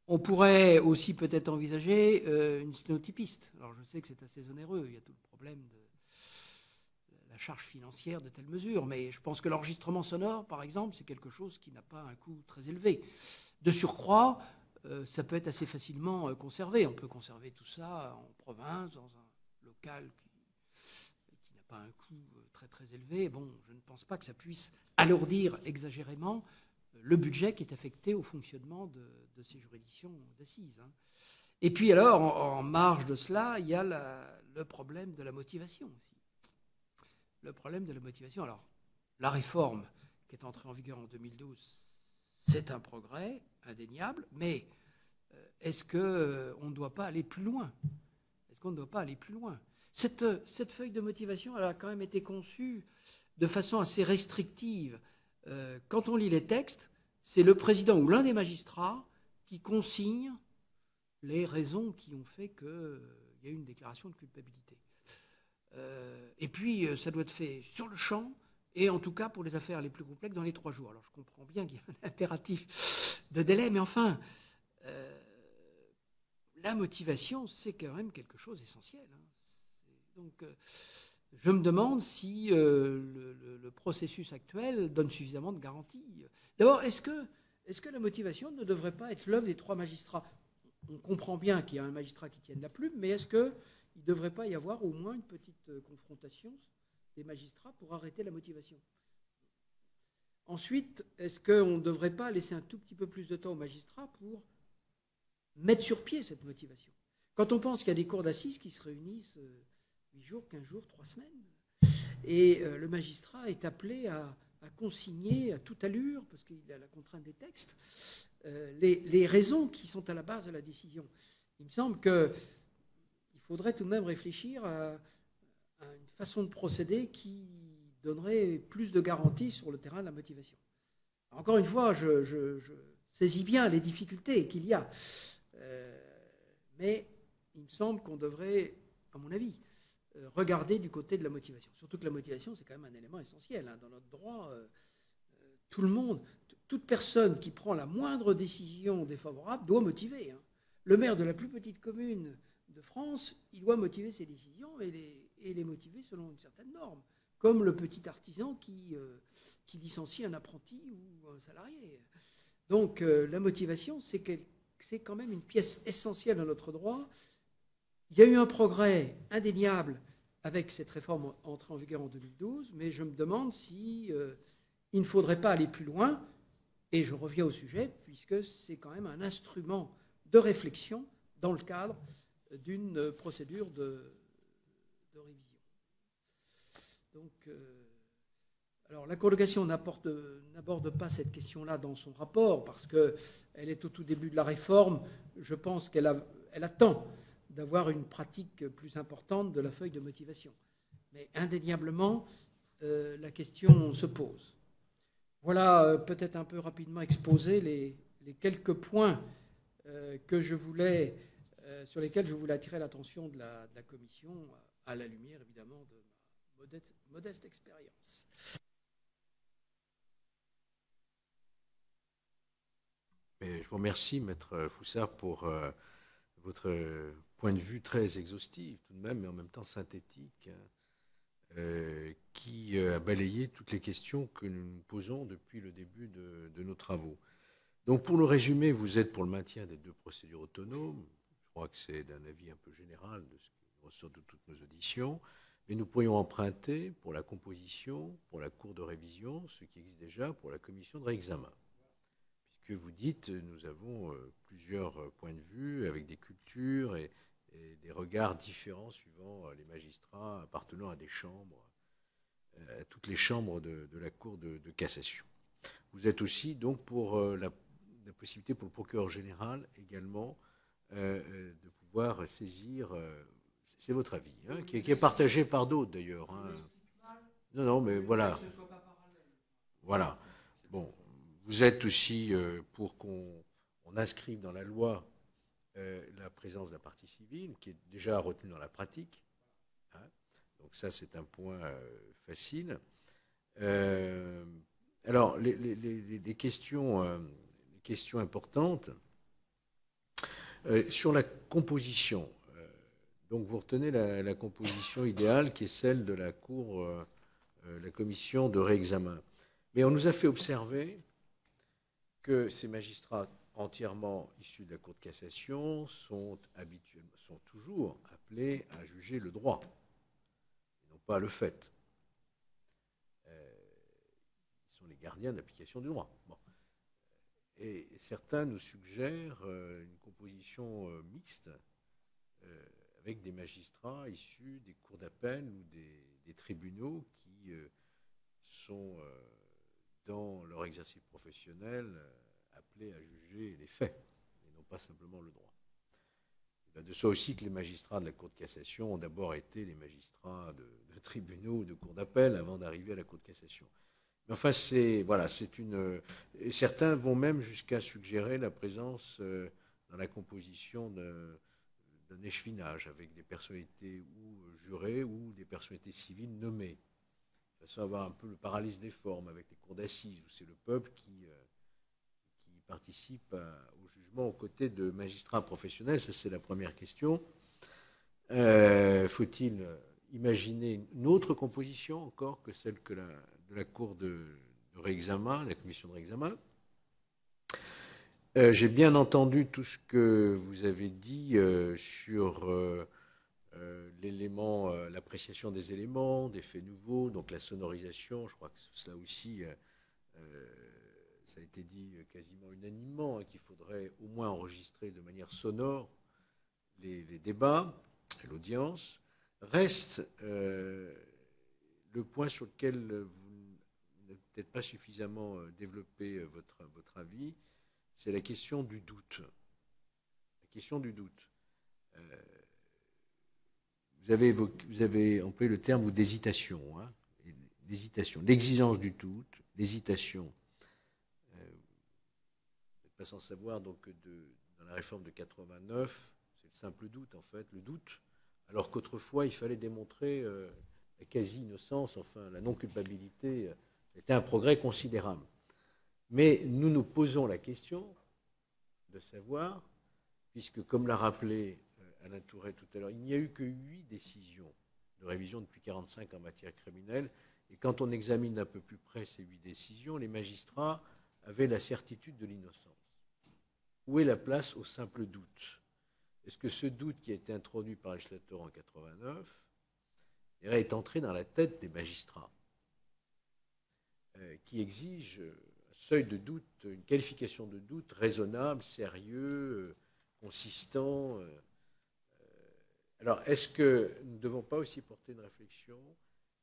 On pourrait aussi peut-être envisager une sténotypiste. Alors, je sais que c'est assez onéreux, il y a tout le problème de la charge financière de telles mesures, mais je pense que l'enregistrement sonore, par exemple, c'est quelque chose qui n'a pas un coût très élevé. De surcroît, ça peut être assez facilement conservé. On peut conserver tout ça en province, dans un local qui n'a pas un coût très très élevé. Bon, je ne pense pas que ça puisse alourdir exagérément le budget qui est affecté au fonctionnement de ces juridictions d'assises. Hein. Et puis alors, en marge de cela, il y a le problème de la motivation aussi. Le problème de la motivation. Alors, la réforme qui est entrée en vigueur en 2012, c'est un progrès indéniable, mais est-ce qu'on ne doit pas aller plus loin? Est-ce qu'on ne doit pas aller plus loin? Cette feuille de motivation, elle a quand même été conçue de façon assez restrictive. Quand on lit les textes, c'est le président ou l'un des magistrats qui consigne les raisons qui ont fait qu'il y a eu une déclaration de culpabilité. Et puis, ça doit être fait sur le champ, et en tout cas, pour les affaires les plus complexes, dans les 3 jours. Alors, je comprends bien qu'il y a un impératif de délai, mais enfin, la motivation, c'est quand même quelque chose d'essentiel. Hein. Donc, je me demande si le processus actuel donne suffisamment de garanties. D'abord, est-ce que la motivation ne devrait pas être l'œuvre des 3 magistrats? On comprend bien qu'il y a un magistrat qui tienne la plume, mais est-ce qu'il ne devrait pas y avoir au moins une petite confrontation des magistrats pour arrêter la motivation? Ensuite, est-ce qu'on ne devrait pas laisser un tout petit peu plus de temps aux magistrats pour mettre sur pied cette motivation? Quand on pense qu'il y a des cours d'assises qui se réunissent 8 jours, 15 jours, 3 semaines, et le magistrat est appelé à consigner à toute allure, parce qu'il a la contrainte des textes, les raisons qui sont à la base de la décision. Il me semble qu'il faudrait tout de même réfléchir à une façon de procéder qui donnerait plus de garanties sur le terrain de la motivation. Encore une fois, je saisis bien les difficultés qu'il y a, mais il me semble qu'on devrait, à mon avis, regarder du côté de la motivation. Surtout que la motivation, c'est quand même un élément essentiel. Hein. Dans notre droit, tout le monde, toute personne qui prend la moindre décision défavorable doit motiver. Hein. Le maire de la plus petite commune de France, il doit motiver ses décisions et les motiver selon une certaine norme, comme le petit artisan qui licencie un apprenti ou un salarié. Donc la motivation, c'est quand même une pièce essentielle de notre droit. Il y a eu un progrès indéniable avec cette réforme entrée en vigueur en 2012, mais je me demande si il ne faudrait pas aller plus loin, et je reviens au sujet, puisque c'est quand même un instrument de réflexion dans le cadre d'une procédure de révision. Donc, alors la Cour de cassation n'aborde pas cette question-là dans son rapport, parce qu'elle est au tout début de la réforme. Je pense qu'elle attend d'avoir une pratique plus importante de la feuille de motivation. Mais indéniablement, la question se pose. Voilà peut-être un peu rapidement exposé les quelques points que je voulais, sur lesquels je voulais attirer l'attention de la Commission, à la lumière évidemment de ma modeste expérience. Je vous remercie, Maître Foussard, pour votre point de vue très exhaustif tout de même, mais en même temps synthétique, qui a balayé toutes les questions que nous nous posons depuis le début de nos travaux. Donc pour le résumer, vous êtes pour le maintien des 2 procédures autonomes. Je crois que c'est d'un avis un peu général de ce qui ressort de toutes nos auditions. Mais nous pourrions emprunter pour la composition, pour la cour de révision, ce qui existe déjà pour la commission de réexamen. Puisque vous dites, nous avons plusieurs points de vue avec des cultures et des regards différents suivant les magistrats appartenant à des chambres, à toutes les chambres de la Cour de cassation. Vous êtes aussi donc pour la possibilité pour le procureur général également de pouvoir saisir C'est votre avis, hein, qui est partagé par d'autres d'ailleurs. Hein. Non, non, mais voilà. Voilà. Bon, vous êtes aussi pour qu'on inscrive dans la loi la présence d'un parti civil, qui est déjà retenu dans la pratique. Hein. Donc ça, c'est un point facile. Alors, les questions importantes sur la composition. Donc, vous retenez la composition idéale qui est celle de la Cour, la commission de réexamen. Mais on nous a fait observer que ces magistrats entièrement issus de la Cour de cassation sont toujours appelés à juger le droit, et non pas le fait. Ils sont les gardiens de l'application du droit. Bon. Et certains nous suggèrent une composition mixte avec des magistrats issus des cours d'appel ou des tribunaux qui sont, dans leur exercice professionnel, appelés à juger les faits, et non pas simplement le droit. Il va de soi aussi que les magistrats de la Cour de cassation ont d'abord été les magistrats de tribunaux ou de cours d'appel avant d'arriver à la Cour de cassation. Mais enfin, certains vont même jusqu'à suggérer la présence dans la composition d'un échevinage avec des personnalités ou jurées ou des personnalités civiles nommées. De façon à avoir un peu le paralyse des formes avec les cours d'assises, où c'est le peuple qui participe au jugement aux côtés de magistrats professionnels. Ça, c'est la première question. Faut-il imaginer une autre composition encore que celle de la Cour de réexamen, la commission de réexamen? J'ai bien entendu tout ce que vous avez dit sur l'élément, l'appréciation des éléments, des faits nouveaux, donc la sonorisation. Je crois que cela aussi, ça a été dit quasiment unanimement, hein, qu'il faudrait au moins enregistrer de manière sonore les débats, l'audience. Reste le point sur lequel vous n'avez peut-être pas suffisamment développé votre avis, c'est la question du doute. La question du doute. Vous avez employé le terme d'hésitation. Hein, l'hésitation, l'exigence du doute, l'hésitation. Vous n'êtes pas sans savoir donc, que dans la réforme de 89, c'est le simple doute, en fait, le doute, alors qu'autrefois, il fallait démontrer la quasi-innocence, enfin, la non-culpabilité, était un progrès considérable. Mais nous nous posons la question de savoir, puisque comme l'a rappelé Alain Tourret tout à l'heure, il n'y a eu que 8 décisions de révision depuis 1945 en matière criminelle, et quand on examine d'un peu plus près ces 8 décisions, les magistrats avaient la certitude de l'innocence. Où est la place au simple doute? Est-ce que ce doute qui a été introduit par le législateur en 89 est entré dans la tête des magistrats, qui exige un seuil de doute, une qualification de doute raisonnable, sérieux, consistant. Alors, est-ce que nous ne devons pas aussi porter une réflexion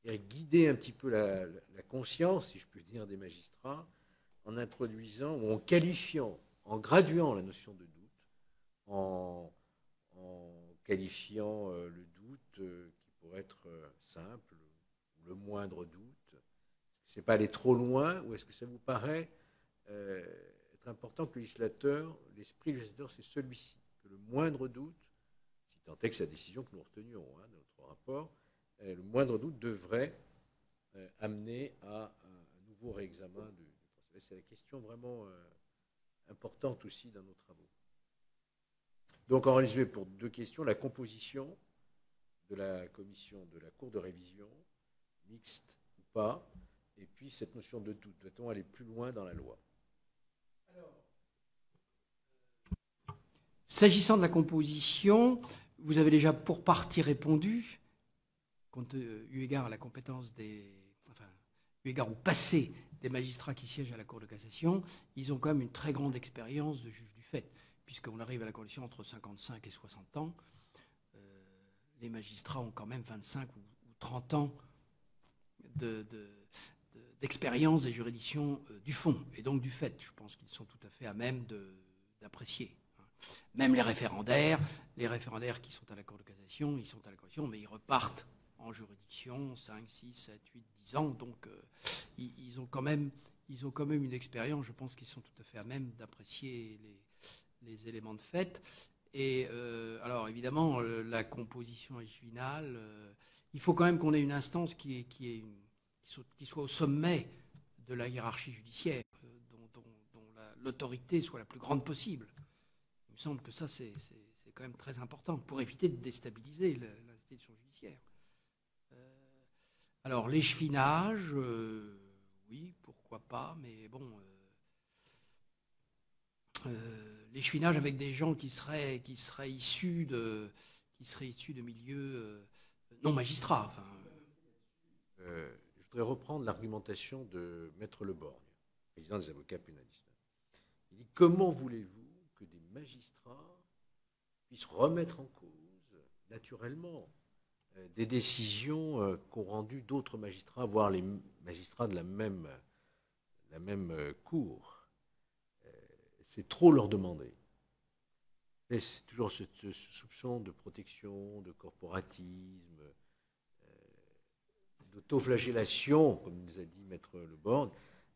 et guider un petit peu la conscience, si je puis dire, des magistrats, en introduisant ou en qualifiant, en graduant la notion de doute, en qualifiant le doute qui pourrait être simple, ou le moindre doute? Est-ce que ce n'est pas aller trop loin, ou est-ce que ça vous paraît être important que le législateur, l'esprit du législateur, c'est celui-ci, que le moindre doute, si tant est que c'est la décision que nous retenions dans notre rapport, le moindre doute devrait amener à un nouveau réexamen du procès. C'est la question vraiment importante aussi dans nos travaux. Donc, en résumé, pour 2 questions, la composition de la commission de la Cour de révision, mixte ou pas, et puis cette notion de doute. Doit-on aller plus loin dans la loi? S'agissant de la composition, vous avez déjà pour partie répondu, compte eu égard à la compétence eu égard au passé des magistrats qui siègent à la Cour de cassation, ils ont quand même une très grande expérience de juge du fait, puisqu'on arrive à la condition entre 55 et 60 ans. Les magistrats ont quand même 25 ou 30 ans d'expérience des juridictions du fond, et donc du fait. Je pense qu'ils sont tout à fait à même d'apprécier. Même les référendaires qui sont à la Cour de cassation, ils sont à la cassation, mais ils repartent en juridiction 5, 6, 7, 8, 10 ans. Donc, ils ont quand même une expérience. Je pense qu'ils sont tout à fait à même d'apprécier les éléments de fait. Et alors, évidemment, la composition finale, il faut quand même qu'on ait une instance qui soit au sommet de la hiérarchie judiciaire, dont l'autorité soit la plus grande possible. Il me semble que ça, c'est quand même très important pour éviter de déstabiliser l'institution judiciaire. Alors, l'échevinage, oui, pourquoi pas, mais bon, l'échevinage avec des gens qui seraient issus de milieux non magistrats. Enfin, je voudrais reprendre l'argumentation de Maître Leborgne, président des avocats pénalistes. Il dit: comment voulez-vous que des magistrats puissent remettre en cause naturellement des décisions qu'ont rendues d'autres magistrats, voire les magistrats de la même cour? C'est trop leur demander. Et c'est toujours ce soupçon de protection, de corporatisme, d'autoflagellation, comme nous a dit Maître Leborgne.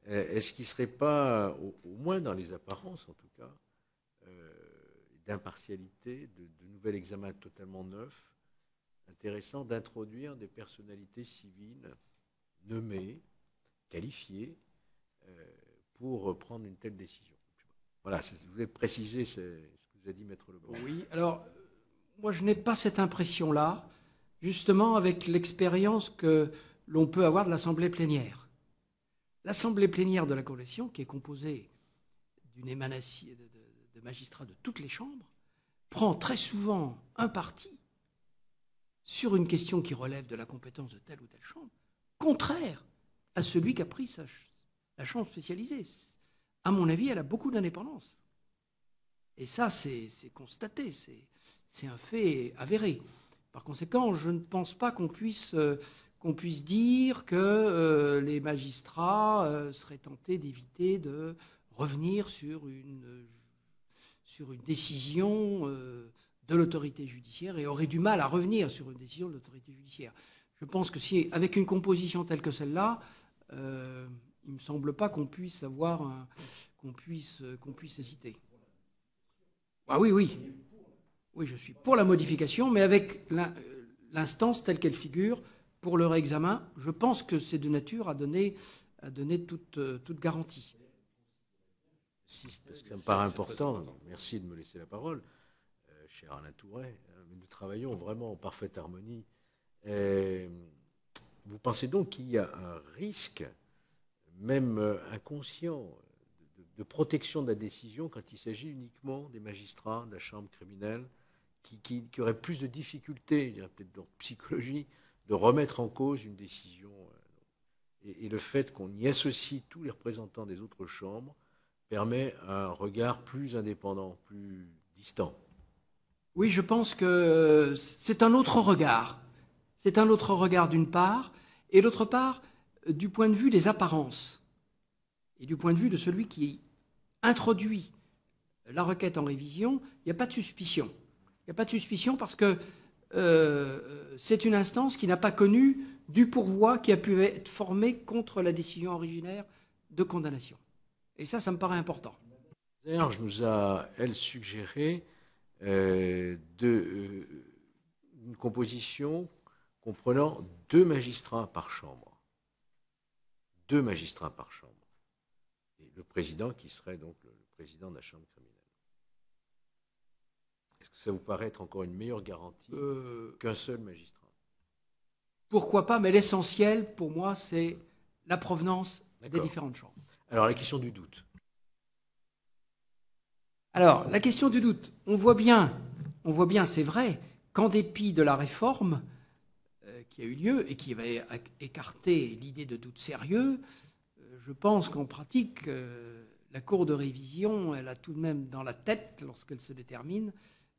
Est-ce qu'il ne serait pas, au moins dans les apparences en tout cas, d'impartialité, de nouvel examen totalement neuf, intéressant d'introduire des personnalités civiles nommées, qualifiées, pour prendre une telle décision? Voilà, je voulais préciser ce que vous a dit Maître Leborgne. Oui, alors, moi je n'ai pas cette impression-là, justement avec l'expérience que l'on peut avoir de l'Assemblée plénière. L'Assemblée plénière de la Coalition, qui est composée d'une émanation de magistrats de toutes les chambres, prend très souvent un parti sur une question qui relève de la compétence de telle ou telle chambre, contraire à celui qu'a pris la chambre spécialisée. À mon avis, elle a beaucoup d'indépendance. Et ça, c'est constaté, c'est un fait avéré. Par conséquent, je ne pense pas qu'on puisse dire que les magistrats seraient tentés d'éviter de revenir sur une décision de l'autorité judiciaire et auraient du mal à revenir sur une décision de l'autorité judiciaire. Je pense que si, avec une composition telle que celle-là, il ne me semble pas qu'on puisse hésiter. Ah oui, oui. Oui, je suis pour la modification, mais avec l'instance telle qu'elle figure, pour leur examen, je pense que c'est de nature à donner toute garantie. Parce que ça me paraît important. Merci de me laisser la parole, cher Alain Touret. Nous travaillons vraiment en parfaite harmonie. Vous pensez donc qu'il y a un risque, même inconscient, de protection de la décision quand il s'agit uniquement des magistrats de la chambre criminelle qui auraient plus de difficultés, je dirais peut-être dans psychologie, de remettre en cause une décision. Et le fait qu'on y associe tous les représentants des autres chambres permet un regard plus indépendant, plus distant. Oui, je pense que c'est un autre regard. C'est un autre regard d'une part, et d'autre part, du point de vue des apparences, et du point de vue de celui qui introduit la requête en révision, il n'y a pas de suspicion. Il n'y a pas de suspicion parce que c'est une instance qui n'a pas connu du pourvoi qui a pu être formé contre la décision originaire de condamnation. Et ça me paraît important. D'ailleurs, nous a, elle, suggéré une composition comprenant 2 magistrats par chambre. 2 magistrats par chambre. Et le président qui serait donc le président de la chambre criminelle. Est-ce que ça vous paraît être encore une meilleure garantie qu'un seul magistrat? Pourquoi pas, mais l'essentiel pour moi, c'est la provenance des différentes chambres. Alors, la question du doute. Alors, la question du doute, on voit bien, c'est vrai, qu'en dépit de la réforme qui a eu lieu et qui va écarter l'idée de doute sérieux, je pense qu'en pratique, la Cour de révision, elle a tout de même dans la tête, lorsqu'elle se détermine,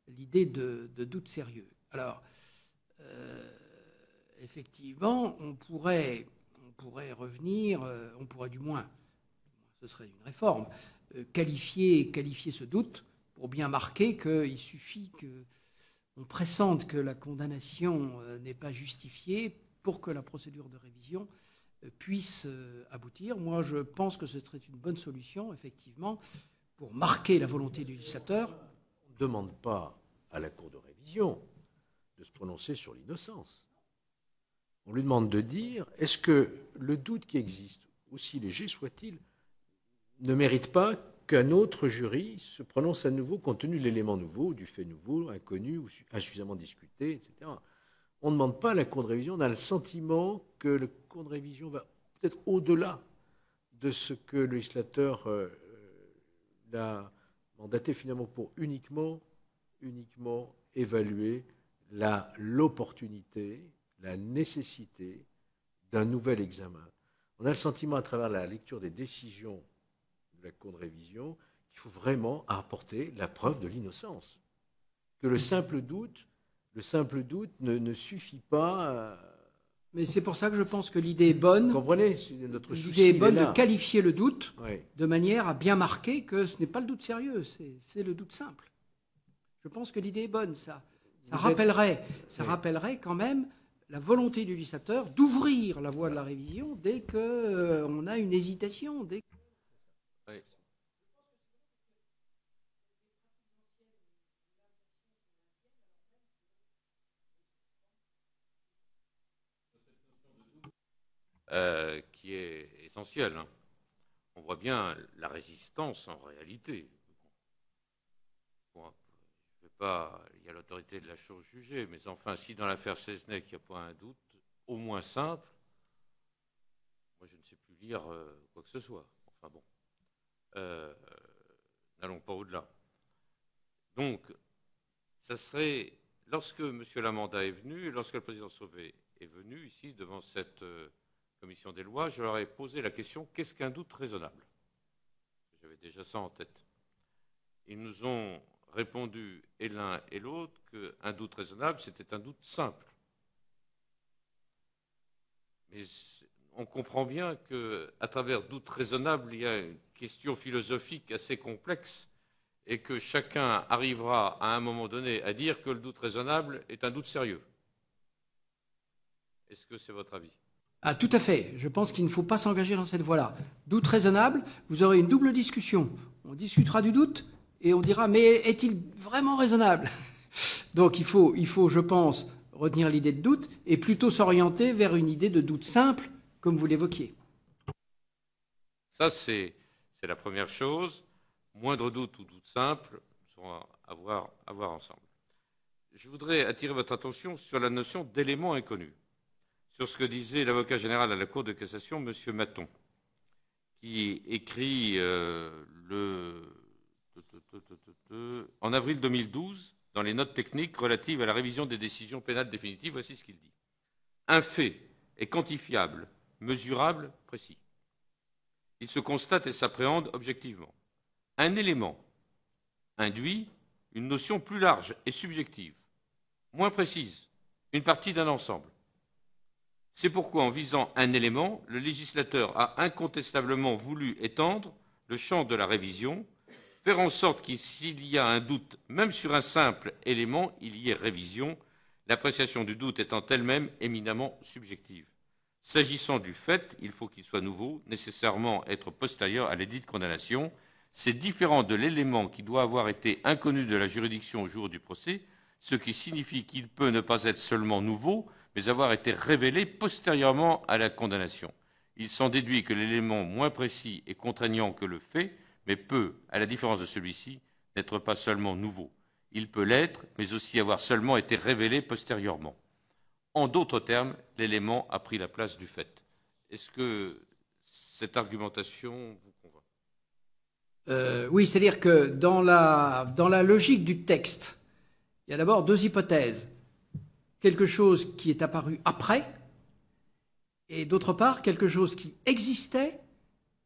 l'idée de doute sérieux. Alors, effectivement, on pourrait revenir, on pourrait du moins, ce serait une réforme, qualifier ce doute pour bien marquer qu'il suffit qu'on pressente que la condamnation n'est pas justifiée pour que la procédure de révision puisse aboutir. Moi, je pense que ce serait une bonne solution, effectivement, pour marquer la volonté du législateur. On ne demande pas à la Cour de révision de se prononcer sur l'innocence. On lui demande de dire, est-ce que le doute qui existe, aussi léger soit-il, ne mérite pas qu'un autre jury se prononce à nouveau compte tenu de l'élément nouveau, du fait nouveau, inconnu ou insuffisamment discuté, etc. On ne demande pas à la Cour de révision, on a le sentiment que la Cour de révision va peut-être au-delà de ce que le législateur l'a mandaté finalement pour uniquement évaluer l'opportunité, la nécessité d'un nouvel examen. On a le sentiment à travers la lecture des décisions de la Cour de révision qu'il faut vraiment apporter la preuve de l'innocence. Que le simple doute ne suffit pas. Mais c'est pour ça que je pense que l'idée est bonne. Vous comprenez, notre souci. L'idée est bonne de qualifier le doute oui, de manière à bien marquer que ce n'est pas le doute sérieux, c'est le doute simple. Je pense que l'idée est bonne, ça. Ça rappellerait quand même la volonté du législateur d'ouvrir la voie de la révision dès qu'on a une hésitation. Oui. Qui est essentielle. Hein. On voit bien la résistance en réalité. Bon, je vais pas, il y a l'autorité de la chose jugée, mais enfin, si dans l'affaire Seznec, il n'y a pas un doute, au moins simple, moi je ne sais plus lire quoi que ce soit. Enfin bon, n'allons pas au-delà. Donc, ça serait, lorsque M. Lamanda est venu, lorsque le président Sauvé est venu ici devant cette commission des lois, je leur ai posé la question, qu'est-ce qu'un doute raisonnable? J'avais déjà ça en tête. Ils nous ont répondu, et l'un et l'autre, qu'un doute raisonnable, c'était un doute simple. Mais on comprend bien qu'à travers doute raisonnable, il y a une question philosophique assez complexe et que chacun arrivera à un moment donné à dire que le doute raisonnable est un doute sérieux. Est-ce que c'est votre avis? Ah, tout à fait. Je pense qu'il ne faut pas s'engager dans cette voie-là. Doute raisonnable, vous aurez une double discussion. On discutera du doute et on dira, mais est-il vraiment raisonnable? Donc il faut, je pense, retenir l'idée de doute et plutôt s'orienter vers une idée de doute simple, comme vous l'évoquiez. Ça, c'est la première chose. Moindre doute ou doute simple, seront à voir ensemble. Je voudrais attirer votre attention sur la notion d'élément inconnu, sur ce que disait l'avocat général à la Cour de cassation, M. Maton, qui écrit en avril 2012, dans les notes techniques relatives à la révision des décisions pénales définitives, voici ce qu'il dit. Un fait est quantifiable, mesurable, précis. Il se constate et s'appréhende objectivement. Un élément induit une notion plus large et subjective, moins précise, une partie d'un ensemble. C'est pourquoi, en visant un élément, le législateur a incontestablement voulu étendre le champ de la révision, faire en sorte que s'il y a un doute, même sur un simple élément, il y ait révision, l'appréciation du doute étant elle-même éminemment subjective. S'agissant du fait, il faut qu'il soit nouveau, nécessairement être postérieur à l'édit de condamnation. C'est différent de l'élément qui doit avoir été inconnu de la juridiction au jour du procès, ce qui signifie qu'il peut ne pas être seulement nouveau, mais avoir été révélé postérieurement à la condamnation. Il s'en déduit que l'élément moins précis est contraignant que le fait, mais peut, à la différence de celui-ci, n'être pas seulement nouveau. Il peut l'être, mais aussi avoir seulement été révélé postérieurement. En d'autres termes, l'élément a pris la place du fait. Est-ce que cette argumentation vous convainc? Oui, c'est-à-dire que dans la logique du texte, il y a d'abord deux hypothèses. Quelque chose qui est apparu après, et d'autre part, quelque chose qui existait,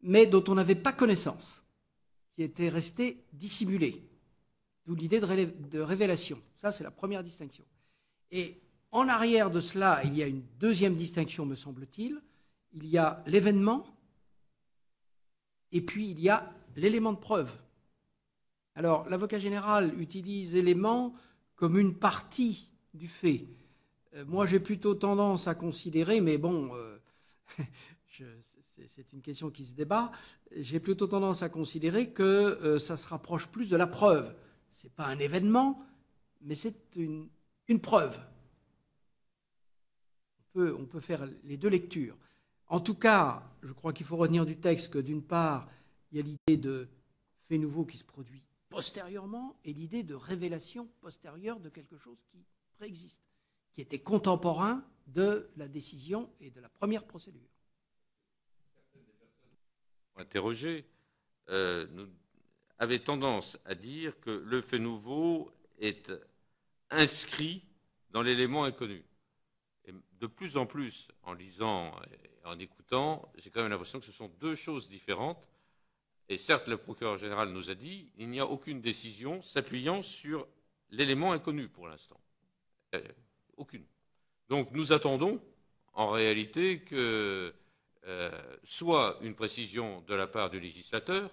mais dont on n'avait pas connaissance, qui était resté dissimulé. D'où l'idée de révélation. Ça, c'est la première distinction. Et en arrière de cela, il y a une deuxième distinction, me semble-t-il. Il y a l'événement, et puis il y a l'élément de preuve. Alors, l'avocat général utilise élément comme une partie du fait. Moi, j'ai plutôt tendance à considérer, mais bon, c'est une question qui se débat, j'ai plutôt tendance à considérer que ça se rapproche plus de la preuve. Ce n'est pas un événement, mais c'est une preuve. On peut faire les deux lectures. En tout cas, je crois qu'il faut retenir du texte que d'une part, il y a l'idée de fait nouveau qui se produit postérieurement et l'idée de révélation postérieure de quelque chose qui préexiste, qui était contemporain de la décision et de la première procédure. Interrogé, avait tendance à dire que le fait nouveau est inscrit dans l'élément inconnu. Et de plus en plus, en lisant et en écoutant, j'ai quand même l'impression que ce sont deux choses différentes. Et certes, le procureur général nous a dit qu'il n'y a aucune décision s'appuyant sur l'élément inconnu pour l'instant. Aucune. Donc nous attendons en réalité que soit une précision de la part du législateur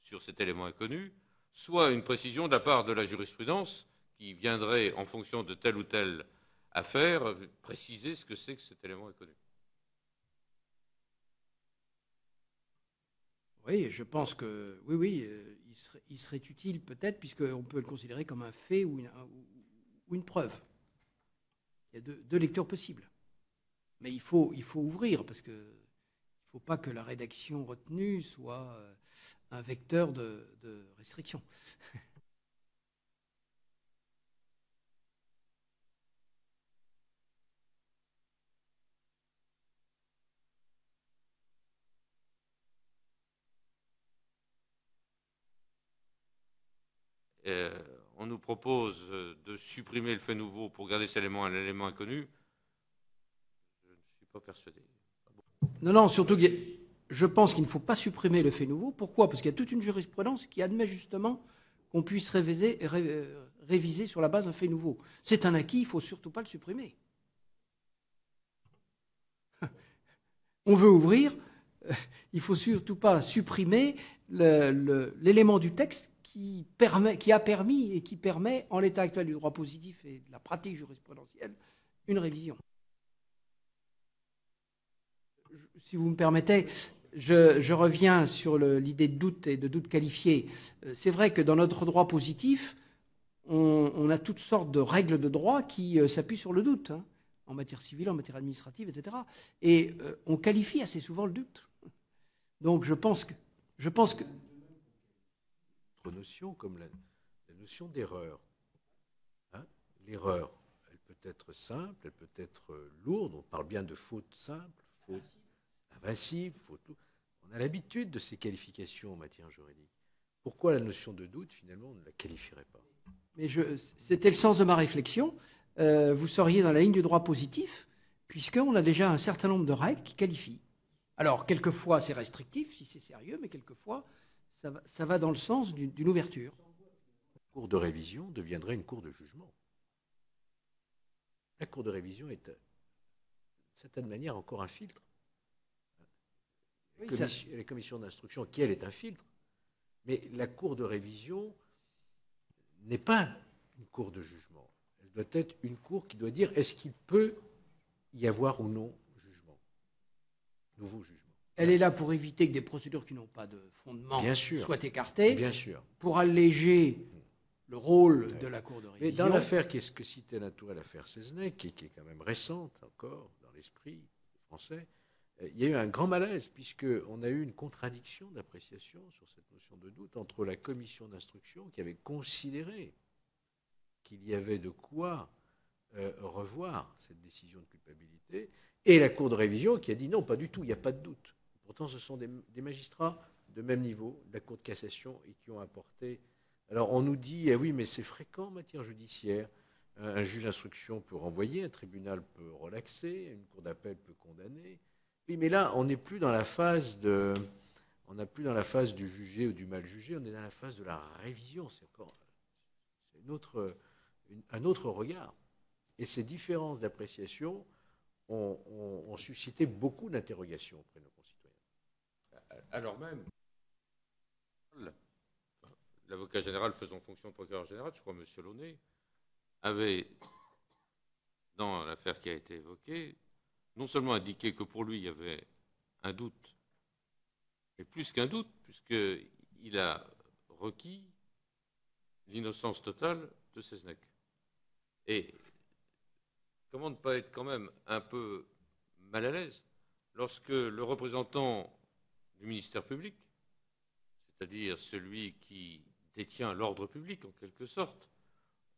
sur cet élément inconnu, soit une précision de la part de la jurisprudence qui viendrait, en fonction de telle ou telle affaire, préciser ce que c'est que cet élément inconnu. Oui, je pense que oui, il serait utile peut-être, puisqu'on peut le considérer comme un fait ou une preuve. Il y a deux lectures possibles. Mais il faut ouvrir, parce qu'il ne faut pas que la rédaction retenue soit un vecteur de restriction. On nous propose de supprimer le fait nouveau pour garder cet élément un élément inconnu. Je ne suis pas persuadé. Non, surtout que je pense qu'il ne faut pas supprimer le fait nouveau. Pourquoi? Parce qu'il y a toute une jurisprudence qui admet justement qu'on puisse réviser sur la base d'un fait nouveau. C'est un acquis, il ne faut surtout pas le supprimer. On veut ouvrir, il ne faut surtout pas supprimer l'élément du texte qui a permis et qui permet, en l'état actuel du droit positif et de la pratique jurisprudentielle, une révision. Si vous me permettez, je reviens sur l'idée de doute et de doute qualifié. C'est vrai que dans notre droit positif, on a toutes sortes de règles de droit qui s'appuient sur le doute, hein, en matière civile, en matière administrative, etc. Et on qualifie assez souvent le doute. Donc je pense que notion comme la notion d'erreur. Hein, l'erreur, elle peut être simple, elle peut être lourde. On parle bien de faute simple, faute invincible, faute lourde. On a l'habitude de ces qualifications en matière juridique. Pourquoi la notion de doute, finalement, on ne la qualifierait pas? Mais c'était le sens de ma réflexion. Vous seriez dans la ligne du droit positif, puisqu'on a déjà un certain nombre de règles qui qualifient. Alors, quelquefois, c'est restrictif, si c'est sérieux, mais quelquefois, ça va dans le sens d'une ouverture. La cour de révision deviendrait une cour de jugement. La cour de révision est, d'une certaine manière, encore un filtre. La commission d'instruction, qui, elle, est un filtre. Mais la cour de révision n'est pas une cour de jugement. Elle doit être une cour qui doit dire est-ce qu'il peut y avoir ou non jugement, nouveau jugement. Elle est là pour éviter que des procédures qui n'ont pas de fondement soient écartées, bien sûr, pour alléger le rôle de la Cour de révision. Mais dans l'affaire qu'est-ce que citait Latour, l'affaire Seznec, qui est quand même récente encore dans l'esprit français, il y a eu un grand malaise puisqu'on a eu une contradiction d'appréciation sur cette notion de doute entre la commission d'instruction qui avait considéré qu'il y avait de quoi revoir cette décision de culpabilité et la Cour de révision qui a dit non, pas du tout, il n'y a pas de doute. Pourtant, ce sont des magistrats de même niveau de la Cour de cassation et qui ont apporté. Alors, on nous dit, eh oui, mais c'est fréquent en matière judiciaire. Un juge d'instruction peut renvoyer, un tribunal peut relaxer, une cour d'appel peut condamner. Oui, mais là, on n'est plus dans la phase du jugé ou du mal jugé, on est dans la phase de la révision. C'est encore un autre regard. Et ces différences d'appréciation ont suscité beaucoup d'interrogations auprès de nos concitoyens. Alors même, l'avocat général faisant fonction de procureur général, je crois M. Launay, avait, dans l'affaire qui a été évoquée, non seulement indiqué que pour lui, il y avait un doute, mais plus qu'un doute, puisqu'il a requis l'innocence totale de Seznec. Et comment ne pas être quand même un peu mal à l'aise lorsque le représentant du ministère public, c'est-à-dire celui qui détient l'ordre public en quelque sorte,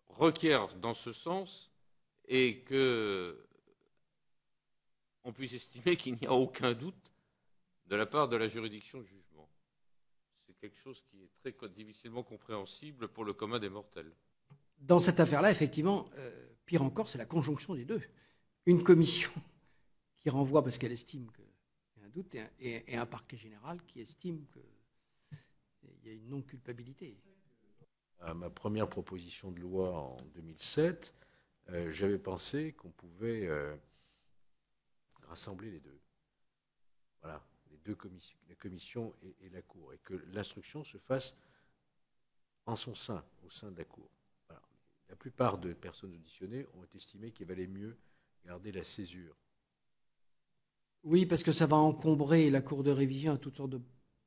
requiert dans ce sens et que on puisse estimer qu'il n'y a aucun doute de la part de la juridiction de jugement. C'est quelque chose qui est très difficilement compréhensible pour le commun des mortels. Dans cette affaire-là, effectivement, pire encore, c'est la conjonction des deux. Une commission qui renvoie parce qu'elle estime qu'il y a un doute et un parquet général qui estime qu'il y a une non-culpabilité. À ma première proposition de loi en 2007, j'avais pensé qu'on pouvait rassembler les deux. Voilà, les deux commissions, la commission et la Cour, et que l'instruction se fasse en son sein, au sein de la Cour. Voilà. La plupart des personnes auditionnées ont estimé qu'il valait mieux garder la césure. Oui, parce que ça va encombrer la Cour de révision à toutes sortes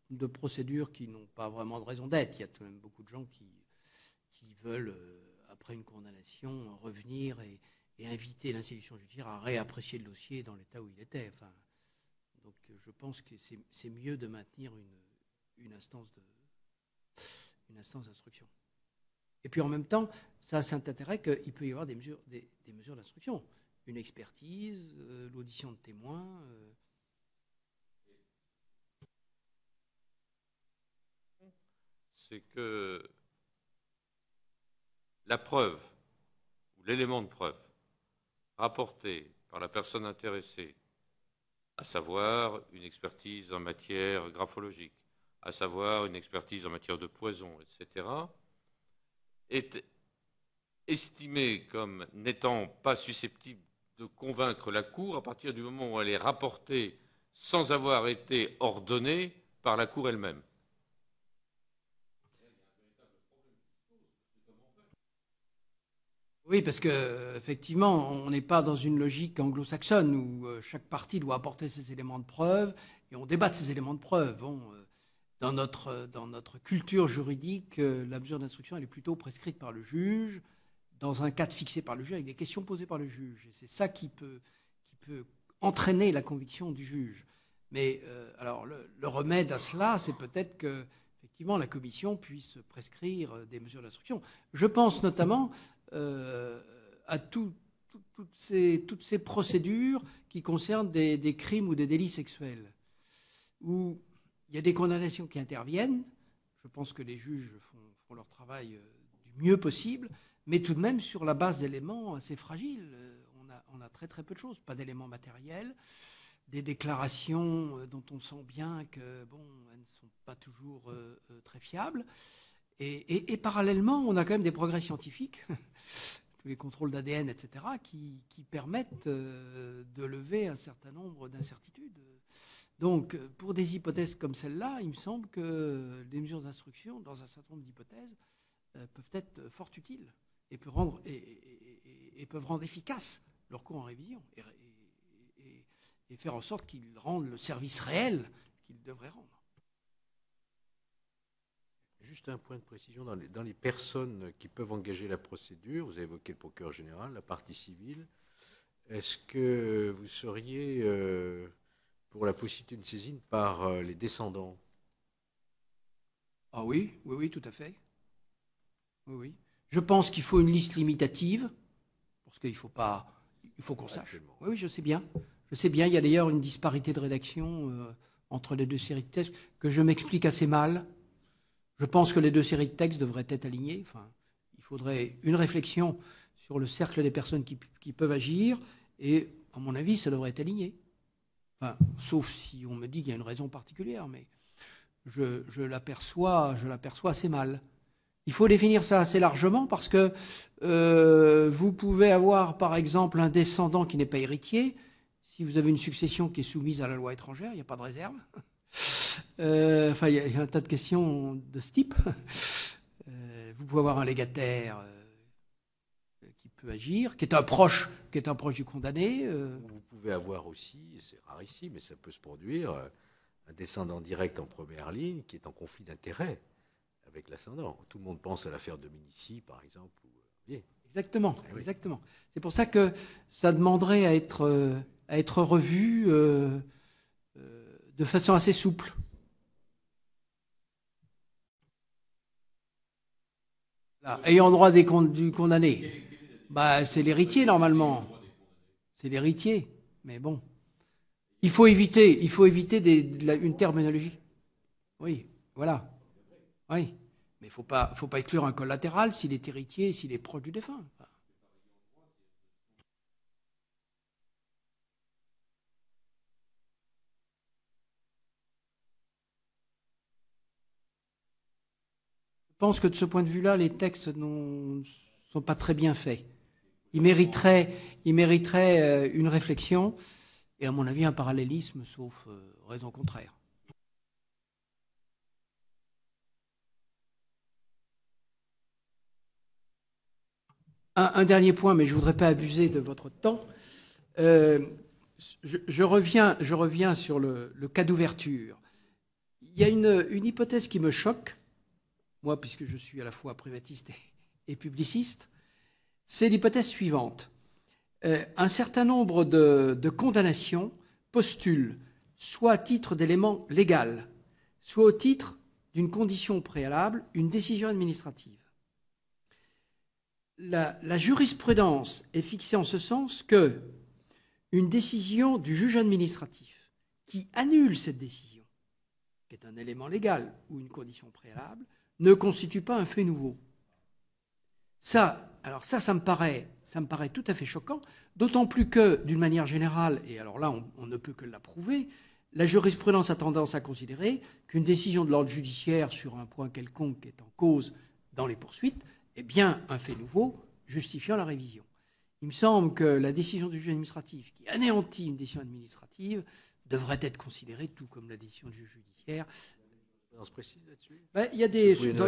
de procédures qui n'ont pas vraiment de raison d'être. Il y a tout de même beaucoup de gens qui veulent, après une condamnation, revenir et inviter l'institution judiciaire à réapprécier le dossier dans l'état où il était. Enfin, donc je pense que c'est mieux de maintenir une instance d'instruction. Et puis en même temps, ça a cet intérêt qu'il peut y avoir des mesures d'instruction. Une expertise, l'audition de témoins. C'est que la preuve, ou l'élément de preuve, rapporté par la personne intéressée, à savoir une expertise en matière graphologique, à savoir une expertise en matière de poison, etc., est estimée comme n'étant pas susceptible de convaincre la Cour à partir du moment où elle est rapportée sans avoir été ordonnée par la Cour elle-même. Oui, parce qu'effectivement, on n'est pas dans une logique anglo-saxonne où chaque partie doit apporter ses éléments de preuve et on débat de ces éléments de preuve. Bon, dans notre culture juridique, la mesure d'instruction elle est plutôt prescrite par le juge, dans un cadre fixé par le juge, avec des questions posées par le juge. Et c'est ça qui peut entraîner la conviction du juge. Mais alors, le remède à cela, c'est peut-être que effectivement, la commission puisse prescrire des mesures d'instruction. Je pense notamment à toutes ces procédures qui concernent des crimes ou des délits sexuels, où il y a des condamnations qui interviennent. Je pense que les juges font leur travail du mieux possible, mais tout de même sur la base d'éléments assez fragiles. On a très très peu de choses, pas d'éléments matériels, des déclarations dont on sent bien que bon, elles ne sont pas toujours très fiables. Et parallèlement, on a quand même des progrès scientifiques, tous les contrôles d'ADN, etc., qui permettent de lever un certain nombre d'incertitudes. Donc, pour des hypothèses comme celle-là, il me semble que les mesures d'instruction, dans un certain nombre d'hypothèses, peuvent être fort utiles et peuvent rendre efficace leur cours en révision et faire en sorte qu'ils rendent le service réel qu'ils devraient rendre. Juste un point de précision, dans les personnes qui peuvent engager la procédure, vous avez évoqué le procureur général, la partie civile, est-ce que vous seriez pour la possibilité d'une saisine par les descendants? Ah oui, tout à fait. Oui. Je pense qu'il faut une liste limitative, parce qu'il faut qu'on sache. Oui, je sais bien. Il y a d'ailleurs une disparité de rédaction entre les deux séries de textes que je m'explique assez mal. Je pense que les deux séries de textes devraient être alignées. Enfin, il faudrait une réflexion sur le cercle des personnes qui peuvent agir, et à mon avis, ça devrait être aligné. Enfin, sauf si on me dit qu'il y a une raison particulière, mais je l'aperçois assez mal. Il faut définir ça assez largement parce que vous pouvez avoir, par exemple, un descendant qui n'est pas héritier. Si vous avez une succession qui est soumise à la loi étrangère, il n'y a pas de réserve. Il y a un tas de questions de ce type. Vous pouvez avoir un légataire qui peut agir, qui est un proche du condamné. Vous pouvez avoir aussi, et c'est rare ici, mais ça peut se produire, un descendant direct en première ligne qui est en conflit d'intérêts avec l'ascendant. Tout le monde pense à l'affaire Dominici, par exemple. Exactement, oui. exactement. C'est pour ça que ça demanderait à être revu de façon assez souple. Là, ayant droit du condamné, c'est l'héritier normalement. C'est l'héritier, mais bon. Il faut éviter une terminologie. Oui, voilà. Oui. Mais il ne faut pas exclure un collatéral s'il est héritier, s'il est proche du défunt. Je pense que de ce point de vue-là, les textes ne sont pas très bien faits. Ils mériteraient une réflexion et, à mon avis, un parallélisme, sauf raison contraire. Un dernier point, mais je ne voudrais pas abuser de votre temps. Je reviens sur le cas d'ouverture. Il y a une hypothèse qui me choque, moi, puisque je suis à la fois privatiste et publiciste, c'est l'hypothèse suivante. Un certain nombre de condamnations postulent soit à titre d'élément légal, soit au titre d'une condition préalable, une décision administrative. La jurisprudence est fixée en ce sens que une décision du juge administratif qui annule cette décision, qui est un élément légal ou une condition préalable, ne constitue pas un fait nouveau. Ça me paraît tout à fait choquant, d'autant plus que, d'une manière générale, et alors là, on ne peut que l'approuver, la jurisprudence a tendance à considérer qu'une décision de l'ordre judiciaire sur un point quelconque est en cause dans les poursuites est bien un fait nouveau justifiant la révision. Il me semble que la décision du juge administratif qui anéantit une décision administrative devrait être considérée tout comme la décision du juge judiciaire. On se précise là-dessus ? Il y a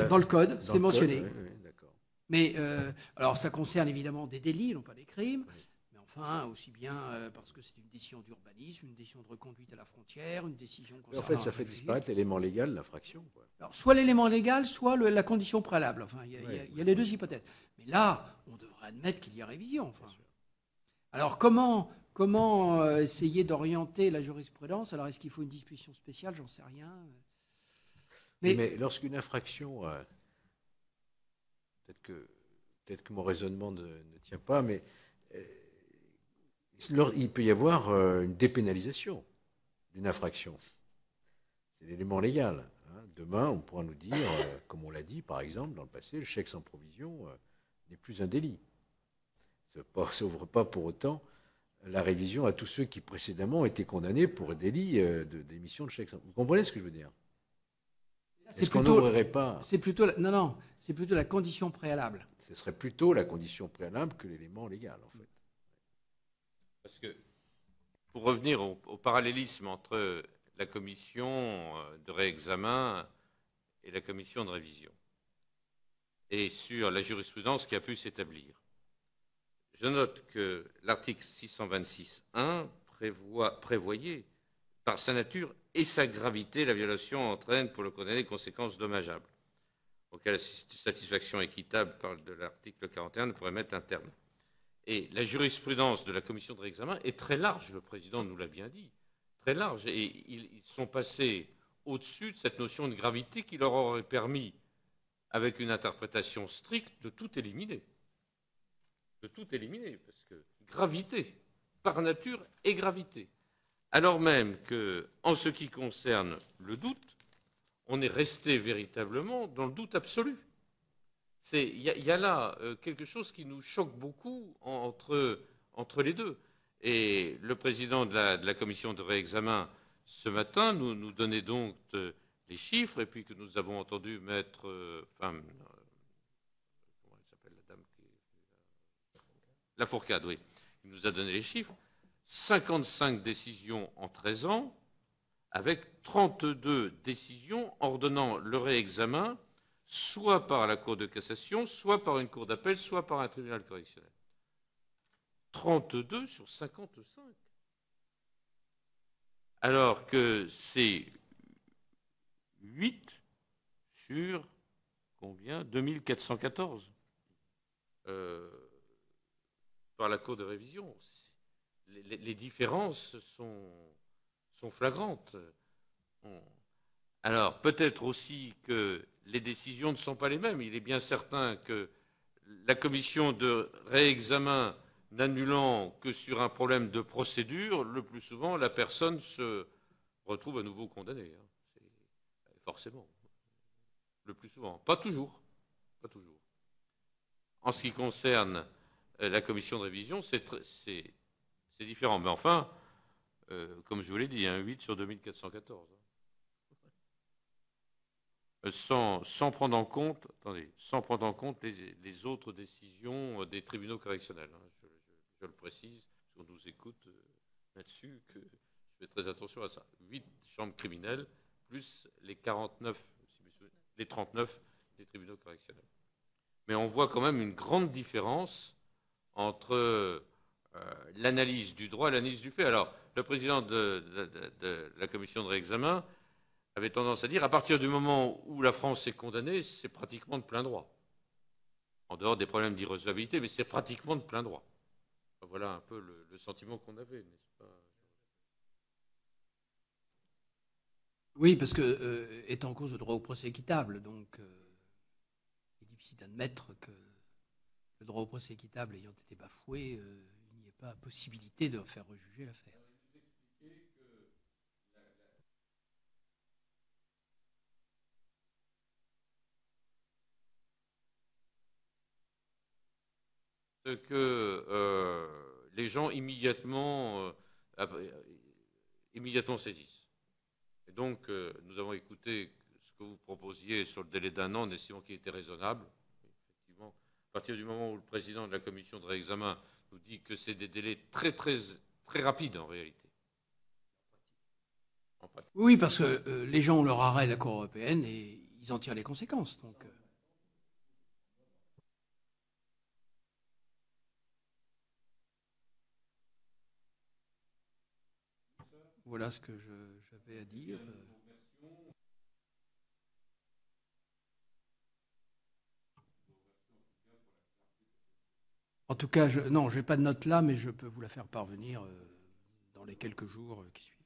dans le code, c'est mentionné. Oui, d'accord. Mais alors ça concerne évidemment des délits, non pas des crimes. Oui. Mais enfin, aussi bien parce que c'est une décision d'urbanisme, une décision de reconduite à la frontière, une décision concernant... En fait, ça fait disparaître l'élément légal de l'infraction. Alors, soit l'élément légal, soit la condition préalable. Enfin, il y a les deux hypothèses. Mais là, on devrait admettre qu'il y a révision. Enfin. Alors, comment essayer d'orienter la jurisprudence ? Alors, est-ce qu'il faut une disposition spéciale ? J'en sais rien. Mais lorsqu'une infraction... Peut-être que mon raisonnement ne tient pas, mais il peut y avoir une dépénalisation d'une infraction. C'est l'élément légal. Demain, on pourra nous dire, comme on l'a dit par exemple dans le passé, le chèque sans provision n'est plus un délit. Ça n'ouvre pas pour autant la révision à tous ceux qui précédemment étaient condamnés pour un délit d'émission de chèque sans provision. Vous comprenez ce que je veux dire ? Est-ce qu'on n'ouvrirait pas... C'est plutôt la condition préalable. Ce serait plutôt la condition préalable que l'élément légal, en fait. Parce que, pour revenir au parallélisme entre la commission de réexamen et la commission de révision, et sur la jurisprudence qui a pu s'établir, je note que l'article 626.1 prévoyait, par sa nature et sa gravité, la violation entraîne pour le condamné des conséquences dommageables, auxquelles la satisfaction équitable de l'article 41 ne pourrait mettre un terme. Et la jurisprudence de la commission de réexamen est très large, le président nous l'a bien dit, très large, et ils sont passés au-dessus de cette notion de gravité qui leur aurait permis, avec une interprétation stricte, de tout éliminer. De tout éliminer, parce que gravité, par nature, est gravité. Alors même que, en ce qui concerne le doute, on est resté véritablement dans le doute absolu. Il y a là quelque chose qui nous choque beaucoup entre les deux. Et le président de la commission de réexamen, ce matin, nous donnait donc les chiffres, et puis que nous avons entendu mettre... comment elle s'appelle, la dame Lafourcade, oui. Il nous a donné les chiffres. 55 décisions en 13 ans, avec 32 décisions ordonnant le réexamen soit par la Cour de cassation, soit par une cour d'appel, soit par un tribunal correctionnel. 32 sur 55. Alors que c'est 8 sur combien 2414 par la Cour de révision. Les différences sont flagrantes. Alors, peut-être aussi que les décisions ne sont pas les mêmes. Il est bien certain que la commission de réexamen n'annulant que sur un problème de procédure, le plus souvent, la personne se retrouve à nouveau condamnée. Forcément. Le plus souvent. Pas toujours. Pas toujours. En ce qui concerne la commission de révision, c'est différent. Mais enfin, comme je vous l'ai dit, un 8 sur 2414. Sans prendre en compte, les autres décisions des tribunaux correctionnels. Je le précise, parce qu'on nous écoute là-dessus, que je fais très attention à ça. 8 chambres criminelles, plus les 39, les 39 des tribunaux correctionnels. Mais on voit quand même une grande différence entre l'analyse du droit et l'analyse du fait. Alors, le président de la commission de réexamen avait tendance à dire, à partir du moment où la France est condamnée, c'est pratiquement de plein droit. En dehors des problèmes d'irrecevabilité, mais c'est pratiquement de plein droit. Voilà un peu le sentiment qu'on avait, n'est-ce pas? Oui, parce que est en cause le droit au procès équitable, donc il est difficile d'admettre que le droit au procès équitable ayant été bafoué, il n'y ait pas possibilité de faire rejuger l'affaire. Que les gens immédiatement saisissent. Et donc, nous avons écouté ce que vous proposiez sur le délai d'un an, en estimant qu'il était raisonnable. Effectivement, à partir du moment où le président de la commission de réexamen nous dit que c'est des délais très, très, très rapides en réalité. En pratique. Oui, parce que les gens ont leur arrêt de la Cour européenne et ils en tirent les conséquences. Donc, voilà ce que j'avais à dire. En tout cas, non, je n'ai pas de note là, mais je peux vous la faire parvenir dans les quelques jours qui suivent.